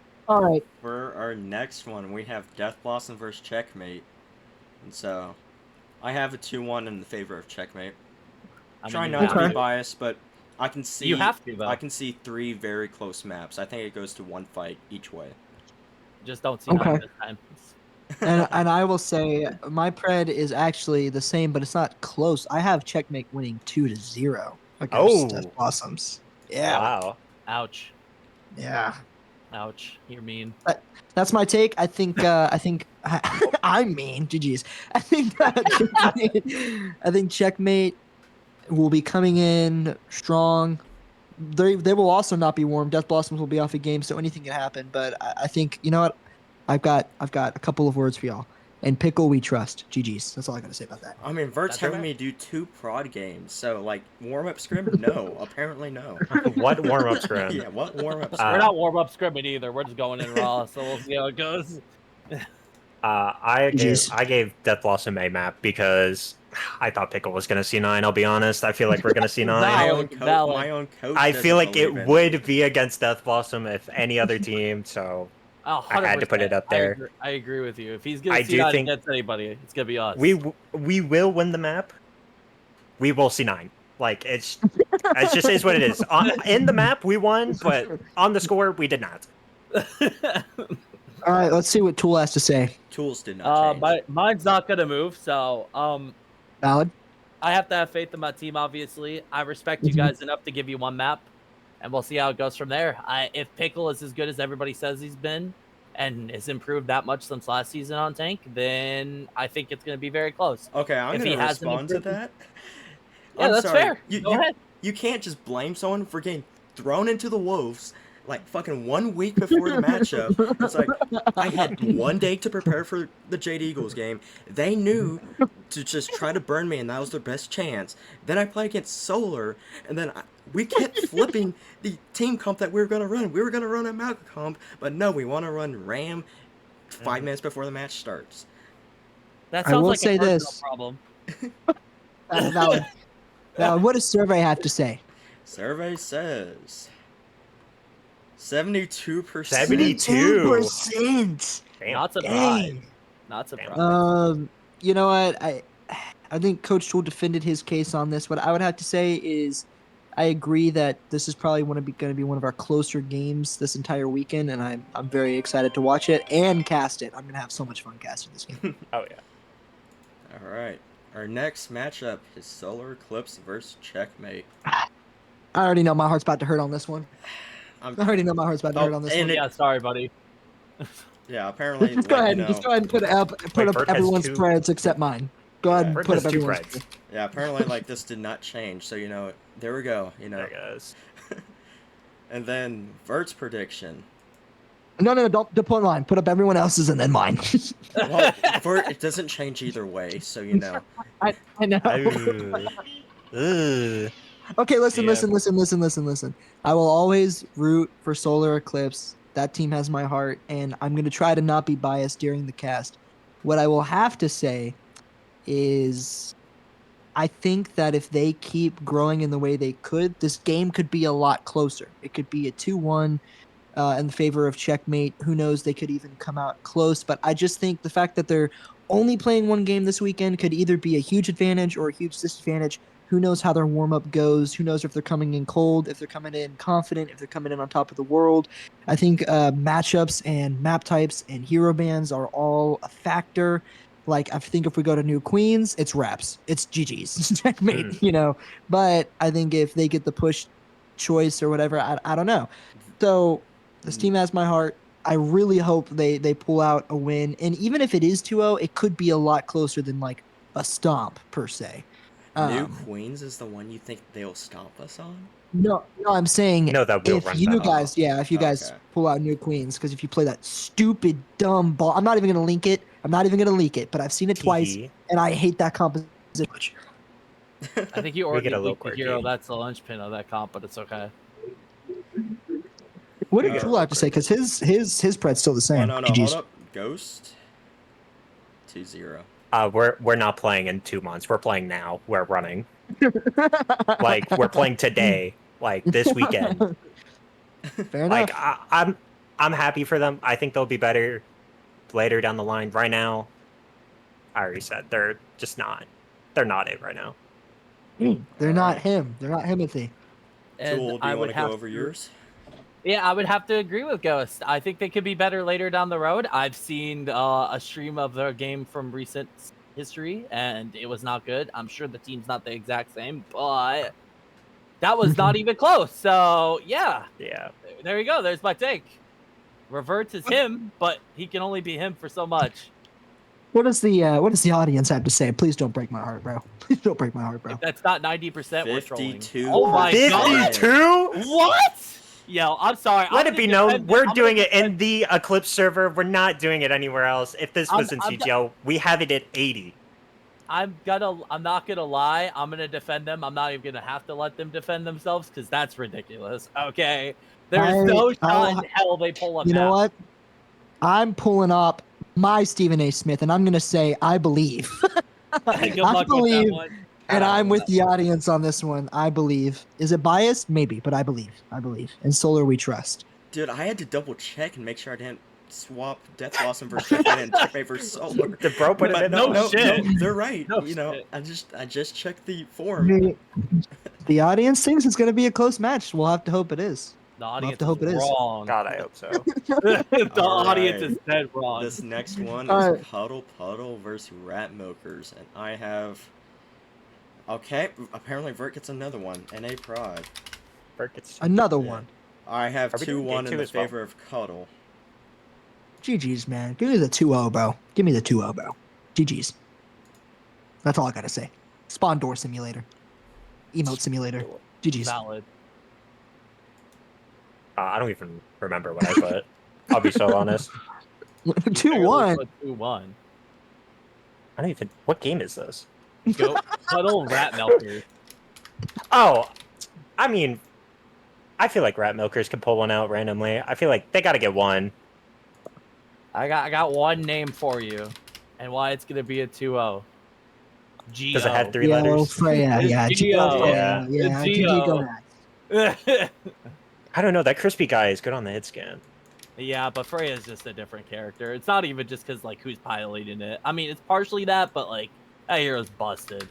For our next one, we have Death Blossom versus Checkmate, and so I have a 2-1 in the favor of Checkmate. I'm trying not to be biased, but I can see. You have to, though. I can see 3 very close maps. I think it goes to 1 fight each way. Just don't see none this time. and I will say my pred is actually the same, but it's not close. I have Checkmate winning 2-0 against Death Blossoms. Yeah. Wow. Ouch. Yeah. Ouch. You're mean. That's my take. I think I'm mean. GG's. I think Checkmate will be coming in strong. They will also not be warm. Death Blossoms will be off a game, so anything can happen. But I think, you know what? I've got a couple of words for y'all. And Pickle, we trust. GG's. That's all I got to say about that. I mean, Vert's having me do 2 prod games, so like warm-up scrim? No, apparently no. What warm-up scrim? Yeah, what warm-up scrim? We're not warm-up scrimming either. We're just going in raw, so we'll see how it goes. I gave Death Blossom a map because I thought Pickle was going to see 9. I'll be honest. I feel like we're going to see 9. My own coach. I feel like it would be against Death Blossom if any other team, so I had to put it up there. I agree with you. If he's going to see 9 against anybody, it's going to be us. We will win the map. We will see 9. Like, it just is what it is. In the map, we won, but on the score, we did not. All right, let's see what Tool has to say. Tools did not change. Mine's not going to move, so valid. I have to have faith in my team, obviously. I respect you guys enough to give you 1 map, and we'll see how it goes from there. If Pickle is as good as everybody says he's been and has improved that much since last season on Tank, then I think it's going to be very close. Okay, I'm going to respond to that. Yeah, that's fair. Go ahead. You can't just blame someone for getting thrown into the wolves like fucking 1 week before the matchup. It's like, I had 1 day to prepare for the Jade Eagles game. They knew to just try to burn me, and that was their best chance. Then I played against Solar, and then we kept flipping the team comp that we were going to run. We were going to run a Malcolm comp, but no, we want to run Ram 5 minutes before the match starts. That sounds like a personal problem. Valid. What does Survey have to say? Survey says 72%. 72%. Not surprised. Not surprised. You know what? I think Coach Tool defended his case on this. What I would have to say is I agree that this is probably going to be one of our closer games this entire weekend, and I'm very excited to watch it and cast it. I'm going to have so much fun casting this game. Oh, yeah. All right. Our next matchup is Solar Eclipse versus Checkmate. I already know my heart's about to hurt on this one. I already know my heart's about to hurt on this one. Yeah, sorry, buddy. Yeah, apparently. Just go ahead and put up everyone's spreads except mine. Go ahead and put up everyone's spreads. Yeah, apparently this did not change. So there we go. There it goes. And then Vert's prediction. No, don't put mine. Put up everyone else's and then mine. Well, Vert, it doesn't change either way, so you know. I know. Okay, listen. I will always root for Solar Eclipse. That team has my heart, and I'm going to try to not be biased during the cast. What I will have to say is I think that if they keep growing in the way they could, this game could be a lot closer. It could be a 2-1 in favor of Checkmate. Who knows? They could even come out close, but I just think the fact that they're only playing 1 game this weekend could either be a huge advantage or a huge disadvantage. Who knows how their warm-up goes? Who knows if they're coming in cold, if they're coming in confident, if they're coming in on top of the world? I think matchups and map types and hero bans are all a factor. Like, I think if we go to New Queens, it's reps. It's GG's. Checkmate, But I think if they get the push choice or whatever, I don't know. So this team has my heart. I really hope they pull out a win. And even if it is 2-0, it could be a lot closer than, like, a stomp, per se. New Queens is the one you think they'll stomp us on? No, I'm saying if you guys Okay. pull out New Queens, because if you play that stupid, dumb ball, I'm not even going to link it. I'm not even gonna leak it, but I've seen it twice, and I hate that composition much. I think you already leaked the hero. That's the linchpin of that comp, but it's okay. What did Jewel have to say? Because his pred's still the same. Oh, no, hold up. Ghost 2-0. We're not playing in 2 months. We're playing now. We're running. Like we're playing today. Like this weekend. Fair enough. Like I'm happy for them. I think they'll be better later down the line. Right now, I already said they're just not. They're not it right now. They're not him. They're not Himothy. Tool, do you want to go over yours? Yeah, I would have to agree with Ghost. I think they could be better later down the road. I've seen a stream of their game from recent history, and it was not good. I'm sure the team's not the exact same, but that was not even close. So, yeah. There you go. There's my take. Reverts is him, but he can only be him for so much. What does the audience have to say? Please don't break my heart, bro. Please don't break my heart, bro. If that's not 90%. 52. Oh my 52? God. What? Yo, I'm sorry. Let it be known, we're doing it in the Eclipse server. We're not doing it anywhere else. If this was in CGL, we have it at 80. I'm not gonna lie. I'm gonna defend them. I'm not even gonna have to let them defend themselves because that's ridiculous. Okay, there's no shot in hell they pull up. You know what? I'm pulling up my Stephen A. Smith, and I'm gonna say I believe. Good luck with that one. And I'm with the audience on this one. I believe. Is it biased? Maybe, but I believe. I believe. In Solar, we trust. Dude, I had to double check and make sure I didn't swap Death Blossom versus Checkmate and Checkmate versus Solar. The bro put it in. No, they're right. No you know, shit. I just checked the form. The audience thinks it's going to be a close match. We'll have to hope it is. The audience we'll have to hope is it wrong. God, I hope so. The audience is dead wrong. This next one is Puddle Puddle versus Rat Milkers, and I have. Okay, apparently Vert gets another one. NA Prod. Vert gets another one. I have 2-1 in the favor of Cuddle. GG's, man. Give me the 2-0, bro. Give me the 2-0, bro. GG's. That's all I gotta say. Spawn door simulator. Emote simulator. GG's. Valid. I don't even remember what I put. I'll be so honest. 2-1. 2-1. I don't even. What game is this? Go Puddle Rat Milkers. Oh, I mean, I feel like Rat Milkers can pull one out randomly. I feel like they got to get one. I got one name for you, and why it's gonna be a 2-0. G. Does it have 3 letters? Freya, yeah. G-O. Yeah. G-O. I don't know. That crispy guy is good on the hit scan. Yeah, but Freya is just a different character. It's not even just because like who's piloting it. I mean, it's partially that, but like that hero's busted.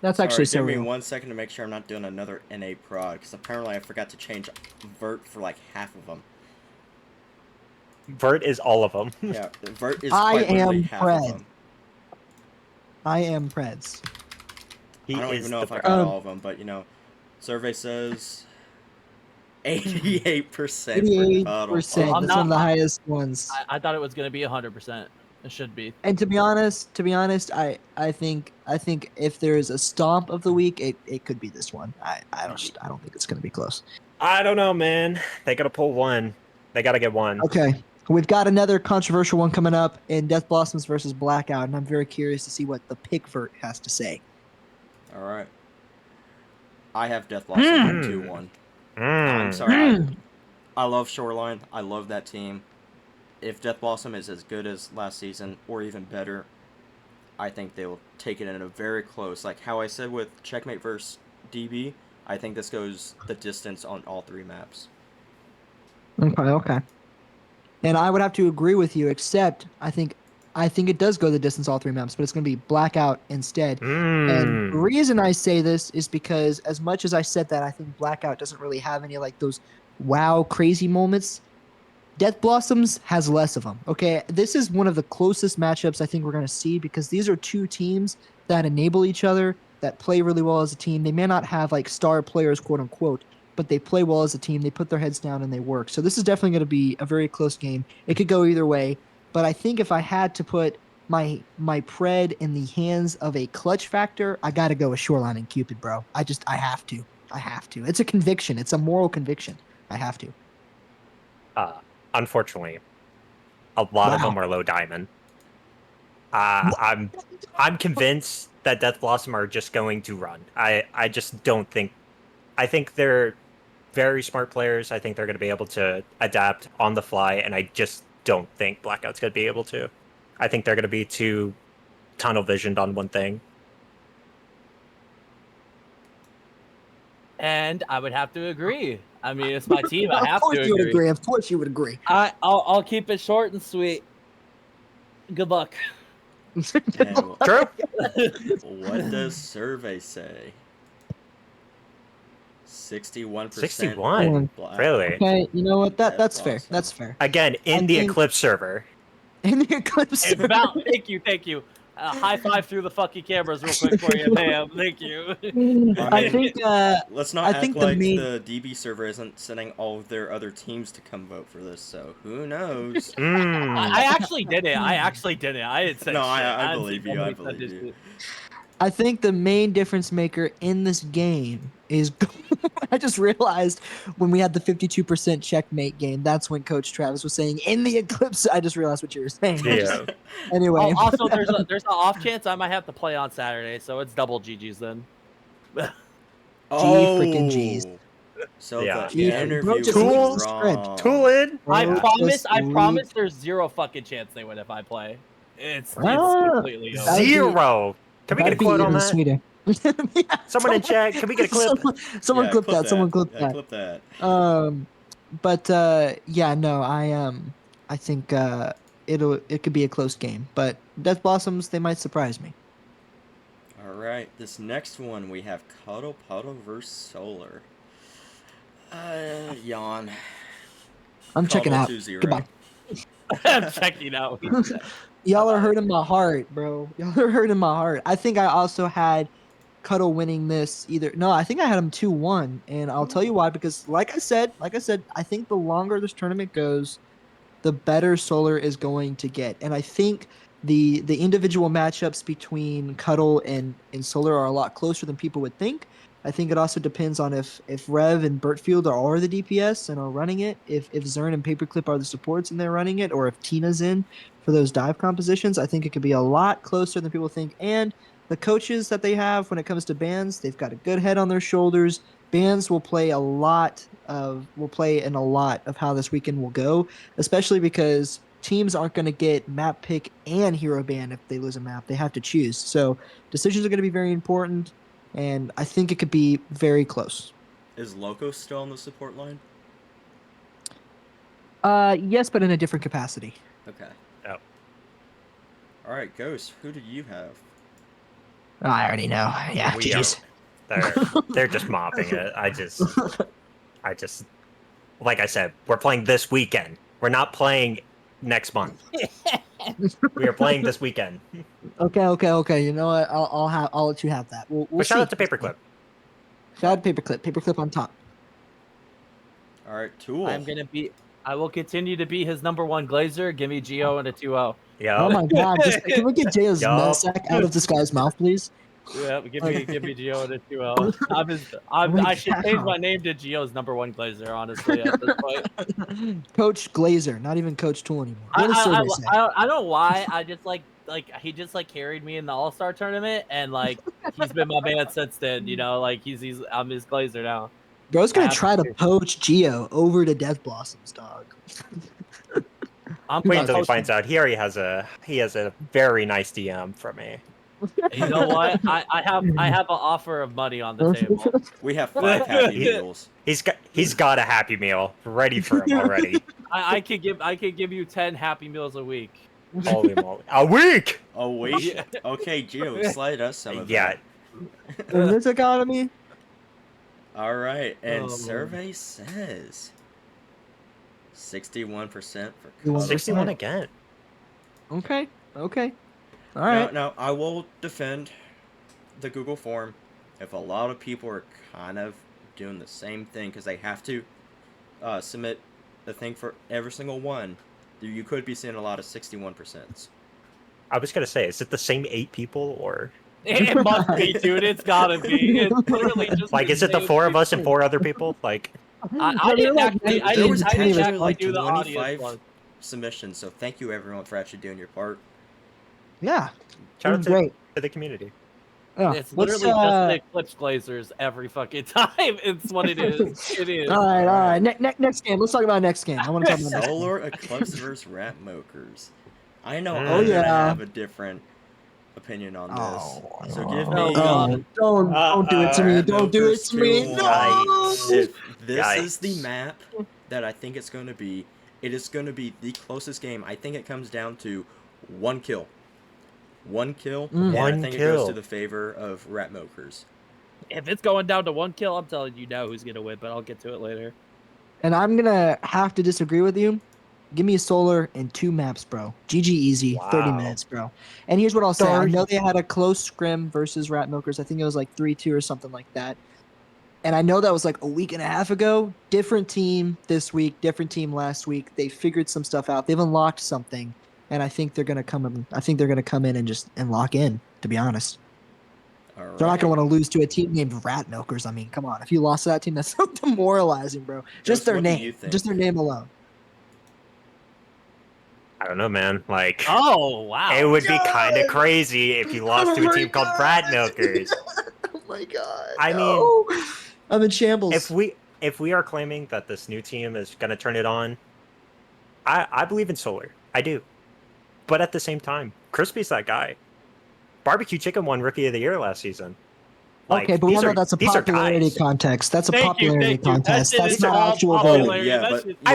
That's actually so give me real. 1 second to make sure I'm not doing another NA prod, because apparently I forgot to change Vert for like half of them. Vert is all of them. Yeah, Vert is quite literally half of them. I am Preds. I don't even know if I got all of them, but you know, survey says 88% for Cuddle. 88%. That's one of the highest ones. I thought it was gonna be 100%. It should be. And to be honest, I think if there is a stomp of the week, it could be this one. I don't think it's gonna be close. I don't know, man. They gotta pull one. They gotta get one. Okay. We've got another controversial one coming up in Death Blossoms versus Blackout, and I'm very curious to see what the Pickvert has to say. All right. I have Death Blossom 2-1. I'm sorry. I love Shoreline. I love that team. If Death Blossom is as good as last season, or even better, I think they will take it in a very close. Like how I said with Checkmate versus DB, I think this goes the distance on all 3 maps. Okay. And I would have to agree with you, except I think it does go the distance all 3 maps, but it's going to be Blackout instead. And the reason I say this is because as much as I said that, I think Blackout doesn't really have any like those wow crazy moments. Death Blossoms has less of them. Okay, this is one of the closest matchups I think we're going to see because these are 2 teams that enable each other, that play really well as a team. They may not have like star players, quote unquote, but they play well as a team. They put their heads down and they work. So this is definitely going to be a very close game. It could go either way, but I think if I had to put my pred in the hands of a clutch factor, I got to go with Shoreline and Cupid, bro. I have to. It's a conviction. It's a moral conviction. I have to. Unfortunately, a lot of them are low diamond. I'm convinced that Death Blossom are just going to run. I just don't think. I think they're very smart players. I think they're going to be able to adapt on the fly, and I just don't think Blackout's going to be able to. I think they're going to be too tunnel visioned on one thing. And I would have to agree. I mean, it's my team. I have to agree. Of course you would agree. Of course you would agree. I'll keep it short and sweet. Good luck. True. What does survey say? 61%. 61. Really? Okay, you know what? That's fair. That's fair. Again, in the Eclipse server. In the Eclipse server. Thank you. High five through the fucking cameras real quick for you, Pam. Thank you. I think. Let's not act like the DB server isn't sending all of their other teams to come vote for this. So who knows? I actually did it. I didn't say. No, shit. I believe you. I believe you. I think the main difference maker in this game is I just realized when we had the 52% checkmate game, that's when Coach Travis was saying in the Eclipse. I just realized what you were saying. Yeah. Anyway. Also, there's an off chance I might have to play on Saturday, so it's double GG's then. Freaking G's. So yeah. the interview was wrong. Tool in. I promise there's zero fucking chance they win if I play. It's completely over. Zero. Can we get a quote on that? Sweeter. Someone in chat. Can we get a clip? Someone clip that. Someone clip that. Clip that. Yeah, no, I think it could be a close game, but Death Blossoms, they might surprise me. All right, this next one we have Cuddle Puddle versus Solar. Yawn. I'm checking out. 2-0. Goodbye. I'm checking out. Y'all are hurting my heart, bro. Y'all are hurting my heart. I think I also had Cuddle winning this either. No, I think I had him 2-1, and I'll tell you why. Because like I said, I think the longer this tournament goes, the better Solar is going to get. And I think the individual matchups between Cuddle and Solar are a lot closer than people would think. I think it also depends on if Rev and Bertfield are the DPS and are running it, if Zern and Paperclip are the supports and they're running it, or if Tina's in for those dive compositions. I think it could be a lot closer than people think. And the coaches that they have when it comes to bans, they've got a good head on their shoulders. Bans will play in a lot of how this weekend will go, especially because teams aren't going to get map pick and hero ban if they lose a map. They have to choose. So decisions are going to be very important. And I think it could be very close. Is Loco still on the support line? Yes, but in a different capacity. Okay. Oh. All right, Ghost, who did you have? I already know. Yeah, GG's. They're just mopping it. I just, like I said, we're playing this weekend. We're not playing next month. We are playing this weekend. Okay. You know what? I'll let you have that. We'll but shout out to Paperclip. Shout out to Paperclip on top. All right, Tool. I will continue to be his #1 Glazer. Give me Geo and a 2-0. Yeah. Oh my God! Can we get Geo's sack out of this guy's mouth, please? Yeah, give me Geo and a 2-0. I should change my name to Geo's #1 Glazer, honestly, at this point. Coach Glazer, not even Coach Tool anymore. I don't know why. I just like he just carried me in the All-Star tournament, and he's been my man since then. You know, I'm his Glazer now. Bro's gonna try to poach Geo over to Death Blossoms, dog. I'm waiting until he finds out. He already has a very nice DM from me. You know what? I have an offer of money on the table. We have 5 Happy Meals. He's got a Happy Meal ready for him already. I could give you 10 Happy Meals a week. Holy moly! A week. A week? Yeah. Okay, Gio, slide us some of that. In this economy. All right, and survey says 61% for Cuddle. 61 again. Okay. All right. Now, I will defend the Google form if a lot of people are kind of doing the same thing because they have to submit the thing for every single one. You could be seeing a lot of 61%. I was going to say, is it the same 8 people or? It must be, dude. It's gotta be. It's literally just is it the 4 of us and 4 other people? I didn't actually do the audience one. Submissions, so thank you everyone for actually doing your part. Yeah, Shout out great to the community. It's literally just the Eclipse Glazers every fucking time. It's what it is. It is. All right. Next game. Let's talk about next game. I want to talk about Solar Eclipse versus Ratmokers. I know Oh, I'm yeah. gonna have a different opinion on this. So give me. Don't do it to me. Don't do it to me. No. If this is the map that I think it's going to be, it is going to be the closest game. I think it comes down to one kill. One kill. And I think it goes to the favor of Ratmokers. If it's going down to one kill, I'm telling you now who's gonna win, but I'll get to it later. And I'm gonna have to disagree with you. Give me a Solar and 2 maps, bro. GG easy, 30 minutes, bro. And here's what I'll say. I know they had a close scrim versus Ratmokers. I think it was like 3-2 or something like that. And I know that was like a week and a half ago. Different team this week, different team last week. They figured some stuff out. They've unlocked something. And I think they're gonna come in. I think they're gonna come in and lock in. To be honest, they're not gonna want to lose to a team named Ratmokers. I mean, come on. If you lost to that team, that's so demoralizing, bro. Just their name, just their name alone. I don't know, man. Like, oh wow, it would be kind of crazy if you lost to a team called Ratmokers. Oh my god. I mean, I'm in shambles. If we are claiming that this new team is gonna turn it on, I believe in Solar. I do. But at the same time, Crispy's that guy. Barbecue Chicken won Rookie of the Year last season. Like, okay, but we know that's a popularity contest. That's a popularity contest. That's not actual voting. Yeah, but I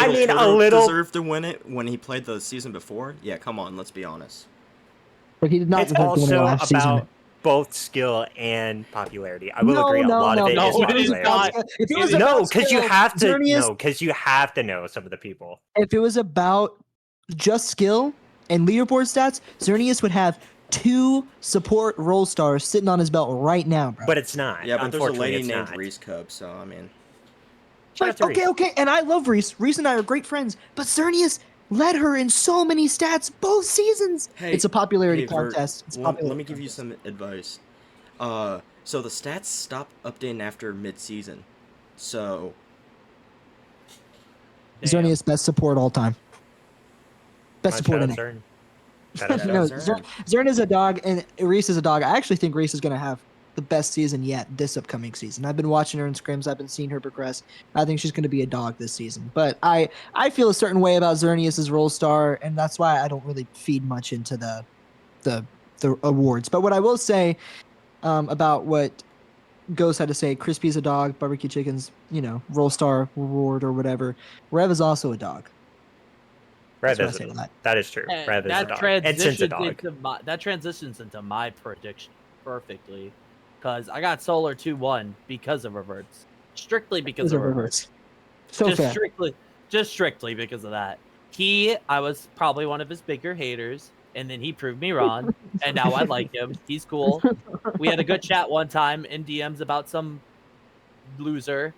mean, a little deserved to win it when he played the season before. Yeah, come on, let's be honest. But he did not. It's also about both skill and popularity. I will agree. A lot of it is popularity. No, because you have to. No, because you have to know some of the people. If it was about just skill and leaderboard stats, Xerneas would have 2 support role stars sitting on his belt right now, bro. But it's not. Yeah, but there's a lady named Reese Cub, so I mean. Like, okay, and I love Reese. Reese and I are great friends, but Xerneas led her in so many stats both seasons. Hey, it's a popularity contest. Let me give you some advice. So the stats stop updating after mid-season. So. Xerneas best support all time. Best support in it. Zern is a dog, and Reese is a dog. I actually think Reese is going to have the best season yet this upcoming season. I've been watching her in scrims. I've been seeing her progress. I think she's going to be a dog this season. But I feel a certain way about Xerneas' role star, and that's why I don't really feed much into the awards. But what I will say about what Ghost had to say, Crispy's a dog, Barbecue Chicken's, role star reward or whatever. Rev is also a dog. Rev is that is true. Rev is a dog. And since a dog. That transitions into my prediction perfectly, because I got Solar 2-1 because of reverts, strictly because of reverts. So just strictly because of that. I was probably one of his bigger haters, and then he proved me wrong, and now I like him. He's cool. We had a good chat one time in DMs about some loser,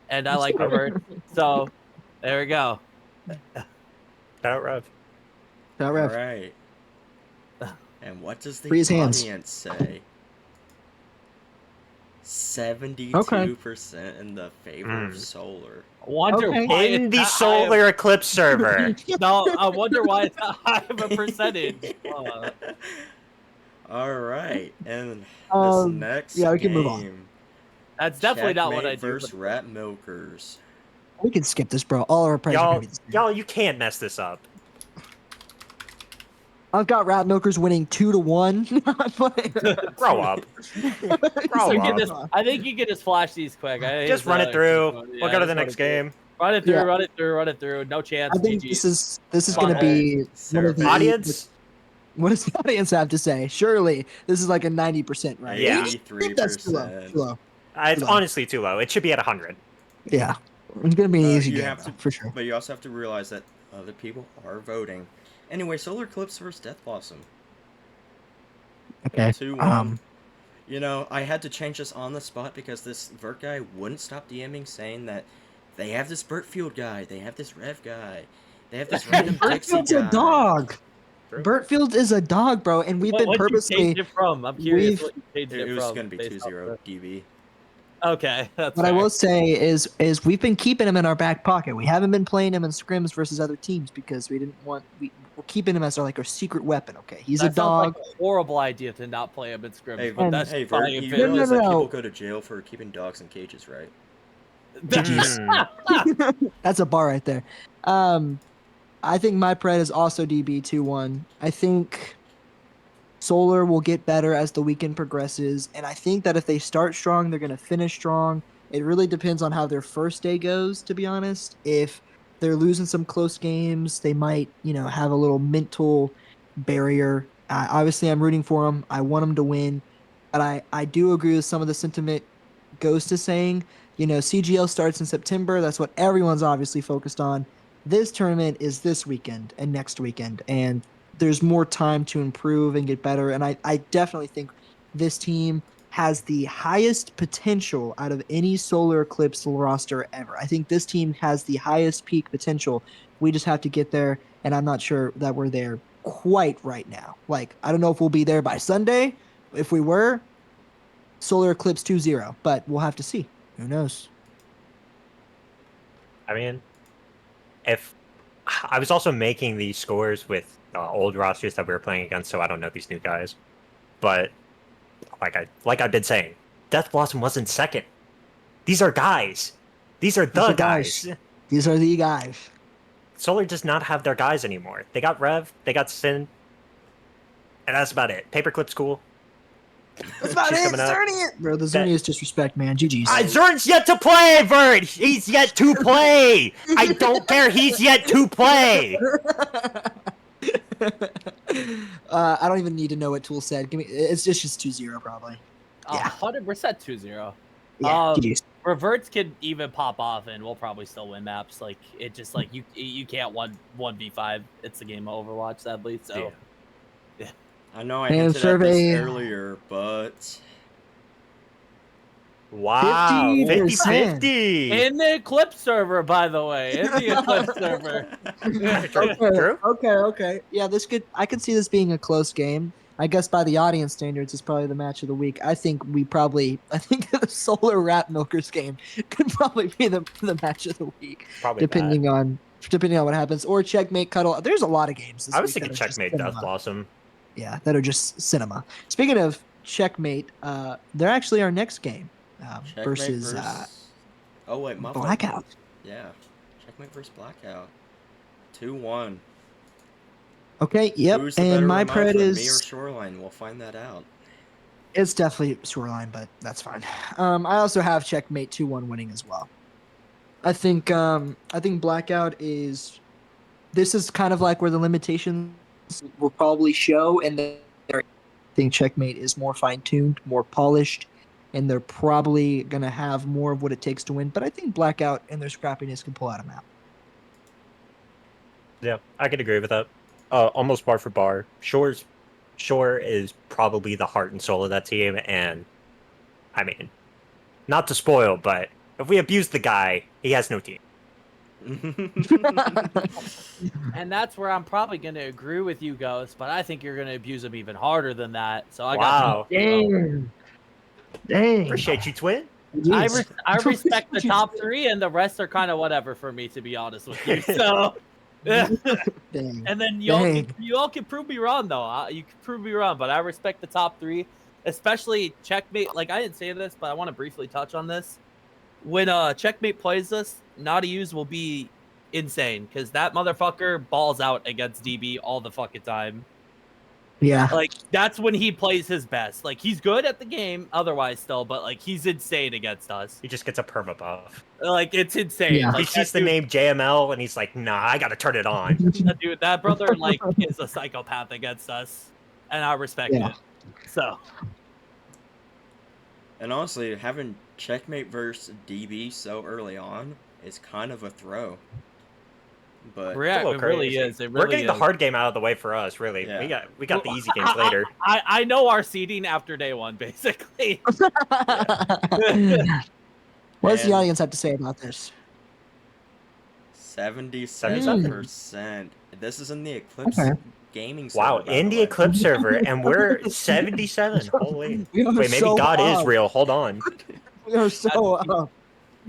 and I like revert. So there we go. Shout out Rev. Shout out Rev. All right. And what does the audience say? 72% in the favor of Solar. In the Solar Eclipse server. No, I wonder why it's that high of a percentage. All right, and this next game. We can move on. That's definitely not what I do. Versus Ratmokers. We can skip this, bro. All our prizes. Y'all, you can't mess this up. I've got Ratmokers winning 2-1. Grow up. I think you can just flash these quick. Just run it through. We'll go to the next game. Run it through. No chance. I think this is going to be one of the audience. What does the audience have to say? Surely this is like a 90%, right? Yeah, 83%. That's too low. It's honestly too low. It should be at 100. Yeah, it's gonna be an easy game for sure. But you also have to realize that other people are voting. Anyway, Solar Eclipse versus Death Blossom. Okay. 2-1. I had to change this on the spot because this Vert guy wouldn't stop DMing saying that they have this Burtfield guy, they have this Rev guy, they have this random Dixie guy. Burtfield's a dog. Burtfield is a dog, bro, and we've been purposely. I'm curious what you changed it from. It was gonna be 2-0 DB. Okay, that's what fair. I will say is we've been keeping him in our back pocket. We haven't been playing him in scrims versus other teams because we didn't want we're keeping him as our secret weapon. Okay, he's a dog. Sounds like a horrible idea to not play him in scrims, Hey, but that's hey, probably Vert, you fair. realize that people go to jail for keeping dogs in cages, right? That's a bar right there. I think my pred is also DB 2-1. I think Solar will get better as the weekend progresses, and I think that if they start strong, they're going to finish strong. It really depends on how their first day goes, to be honest. If they're losing some close games, they might, have a little mental barrier. Obviously, I'm rooting for them. I want them to win, but I do agree with some of the sentiment goes to saying, CGL starts in September. That's what everyone's obviously focused on. This tournament is this weekend and next weekend, and there's more time to improve and get better. And I definitely think this team has the highest potential out of any Solar Eclipse roster ever. I think this team has the highest peak potential. We just have to get there, and I'm not sure that we're there quite right now. Like, I don't know if we'll be there by Sunday. If we were, Solar Eclipse 2-0, but we'll have to see. Who knows? I mean, if I was also making these scores with old rosters that we were playing against, so I don't know these new guys. But like I've been saying, Death Blossom wasn't second. These are guys. These are the guys. These are the guys. Solar does not have their guys anymore. They got Rev, they got Sin, and that's about it. Paperclip's cool. That's about it. Zerny it. Bro, the Zerny is disrespect, man. GG's. Zern's yet to play, Vert! He's yet to play! I don't care, he's yet to play! I don't even need to know what Tool said. Give me. It's just 2-0 probably. Yeah, 100% 2-0. Yeah, GG's. Reverts could even pop off, and we'll probably still win maps. Like it just like you can't 1v5. It's a game of Overwatch, sadly. So. Yeah. I know I hinted at this earlier, but wow, 50-50 in the Eclipse server, by the way, in the Eclipse server. Okay. Yeah, I could see this being a close game. I guess by the audience standards, it's probably the match of the week. I think the Solar Rat Milkers game could probably be the match of the week, probably depending on what happens. Or Checkmate Cuddle. There's a lot of games this week. I was thinking Checkmate Death Blossom. Yeah, that are just cinema. Speaking of Checkmate, they're actually our next game versus Blackout. Yeah, Checkmate versus Blackout. 2-1. Okay, yep. And my pred is me or Shoreline. We'll find that out. It's definitely Shoreline, but that's fine. I also have Checkmate 2-1 winning as well. I think Blackout is. This is kind of like where the limitations will probably show, and then I think Checkmate is more fine-tuned, more polished, and they're probably going to have more of what it takes to win. But I think Blackout and their scrappiness can pull out a map. Yeah, I could agree with that. Almost bar for bar. Shore is probably the heart and soul of that team, and I mean, not to spoil, but if we abuse the guy, he has no team. And that's where I'm probably going to agree with you, Ghost, but I think you're going to abuse him even harder than that. So I got Dang. Appreciate you, Twin. I respect the top three, and the rest are kind of whatever for me, to be honest with you. So, and then you all can prove me wrong, though. You can prove me wrong, but I respect the top three, especially Checkmate. Like, I didn't say this, but I want to briefly touch on this. When Checkmate plays this, Naughty Use will be insane because that motherfucker balls out against DB all the fucking time. Yeah. Like, that's when he plays his best. Like, he's good at the game otherwise still, but, like, he's insane against us. He just gets a perma buff. Like, it's insane. Yeah. Like, he sees the name JML, and he's like, nah, I gotta turn it on. Dude, that brother, like, is a psychopath against us, and I respect it. So. And honestly, having Checkmate versus DB so early on is kind of a throw. But it really is. We're getting the hard game out of the way for us, really. Yeah. We got the easy games later. I know our seeding after day one, basically. What does the audience have to say about this? 77%. This is in the Eclipse gaming server. Wow, in the Eclipse server, and we're 77. Holy. Wait, maybe God is real. Hold on. We are so up.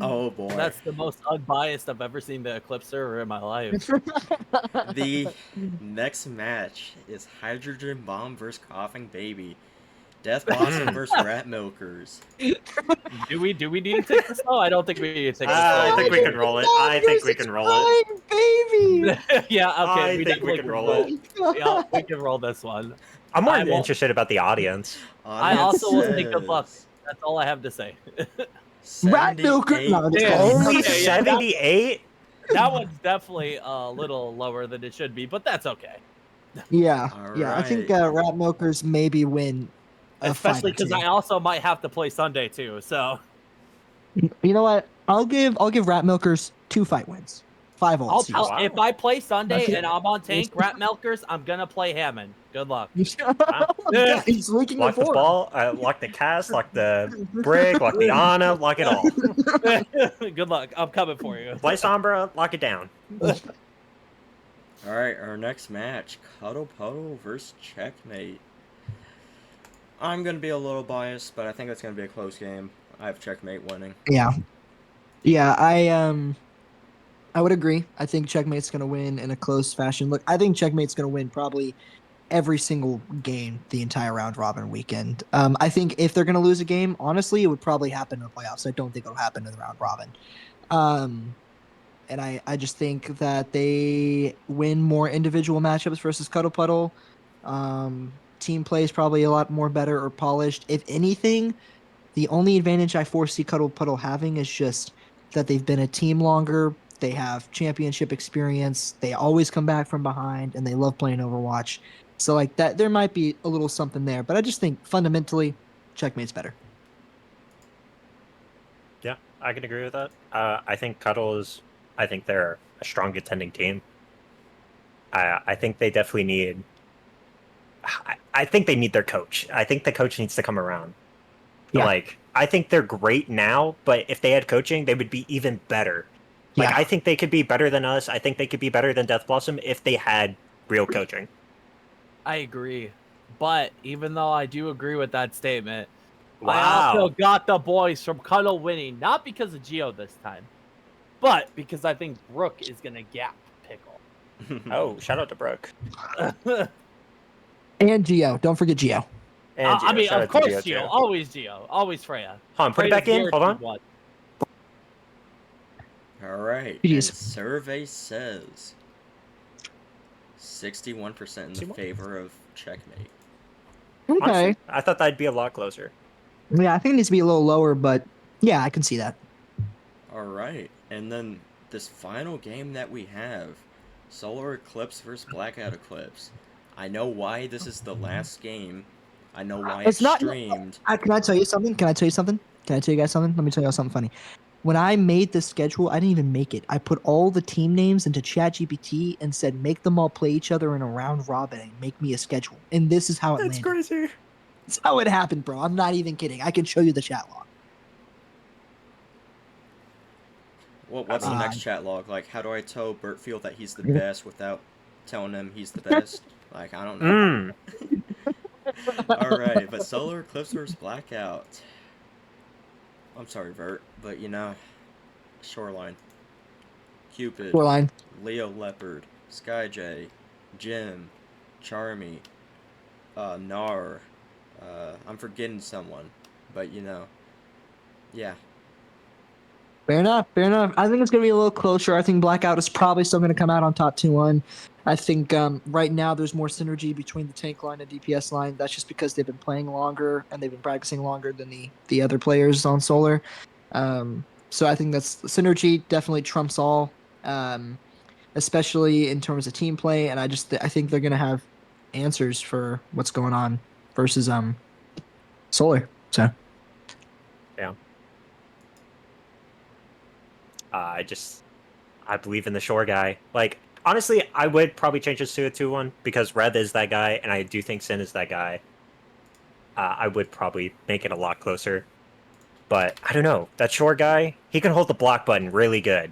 Oh boy. That's the most unbiased I've ever seen the Eclipse server in my life. The next match is Hydrogen Bomb versus Coughing Baby. Death Blossom versus Rat Milkers. Do we need to take this? Oh, I don't think we need to take this. I think we can roll it. I think we can roll it. Baby. Yeah, okay. I think we can roll it. Yeah, we can roll this one. I'm more interested about the audience. I also will say good luck. That's all I have to say. Rat Milker. No, only 78? That one's definitely a little lower than it should be, but that's okay. Yeah, yeah. I think Rat Milkers maybe win. Especially because I also might have to play Sunday too. So, you know what? I'll give Rat Milkers 2 fight wins. 5 ults. Wow. If I play Sunday and I'm on tank Rat Milkers, I'm gonna play Hammond. Good luck. He's leaking lock the ball, lock the cast, lock the Brig, lock the Ana, lock it all. Good luck. I'm coming for you. Play Sombra, lock it down. Alright, our next match, Cuddle Puddle versus Checkmate. I'm going to be a little biased, but I think it's going to be a close game. I have Checkmate winning. Yeah. Yeah, I would agree. I think Checkmate's going to win in a close fashion. Look, I think Checkmate's going to win probably every single game the entire round robin weekend. I think if they're going to lose a game, honestly, it would probably happen in the playoffs. I don't think it'll happen in the round robin. And I just think that they win more individual matchups versus Cuddle Puddle. Team play is probably a lot more better or polished. If anything, the only advantage I foresee Cuddle Puddle having is just that they've been a team longer. They have championship experience. They always come back from behind, and they love playing Overwatch. So like that, there might be a little something there. But I just think fundamentally, Checkmate's better. Yeah, I can agree with that. I think Cuddle is. I think they're a strong contending team. I think they definitely need. I think they need their coach. I think the coach needs to come around. Yeah. Like, I think they're great now, but if they had coaching, they would be even better. Like, I think they could be better than us. I think they could be better than Death Blossom if they had real coaching. I agree. But even though I do agree with that statement, wow. I also got the boys from Cuddle winning, not because of Geo this time, but because I think Brooke is going to gap Pickle. Oh, shout out to Brooke. And Geo. Don't forget Geo. I mean, of course Geo. Always Geo. Always Freya. Hold on, put it back in. Hold on. All right. And survey says 61% in the favor of Checkmate. Okay. Honestly, I thought that'd be a lot closer. Yeah, I think it needs to be a little lower, but yeah, I can see that. All right. And then this final game that we have, Solar Eclipse versus Blackout Eclipse. I know why this is the last game. I know why it's streamed. Can I tell you something? Can I tell you guys something? Let me tell you something funny. When I made the schedule, I didn't even make it. I put all the team names into ChatGPT and said, make them all play each other in a round robin and make me a schedule. And this is how it landed. That's crazy. That's how it happened, bro. I'm not even kidding. I can show you the chat log. Well, what's the next chat log? Like, how do I tell Bertfield that he's the best without telling him he's the best? Like, I don't know. Alright, but Solar Eclipse versus Blackout. I'm sorry, Vert, but you know, Shoreline, Cupid, Leo Leopard, Skyjay, Jim, Charmy, Nar, I'm forgetting someone, but you know, yeah. Fair enough. I think it's going to be a little closer. I think Blackout is probably still going to come out on top 2-1. I think right now there's more synergy between the tank line and DPS line. That's just because they've been playing longer and they've been practicing longer than the other players on Solar. So I think that's synergy definitely trumps all, especially in terms of team play. And I think they're going to have answers for what's going on versus Solar. So yeah. I believe in the Shore guy. Like, honestly, I would probably change this to a 2-1 because Red is that guy, and I do think Sin is that guy. I would probably make it a lot closer. But, I don't know. That Shore guy, he can hold the block button really good.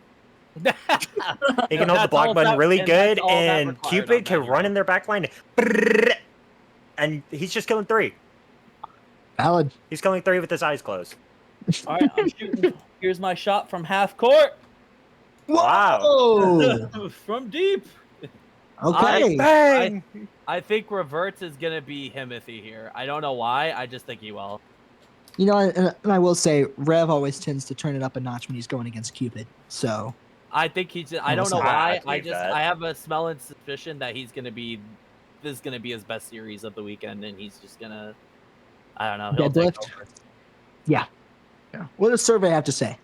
He can hold the block button really good, and Cupid can run in their backline. And he's just killing 3. Valid. He's killing 3 with his eyes closed. All right, I'm shooting. Here's my shot from half court. Wow! From deep. Okay. Bang! I think Reverts is gonna be Himothy here. I don't know why. I just think he will. You know, and I will say, Rev always tends to turn it up a notch when he's going against Cupid. So I think he's. I don't know why. that. I have a smell and suspicion that he's gonna be. This is gonna be his best series of the weekend, and he's just gonna. I don't know. He'll take deadlift. over. Yeah. What does survey have to say?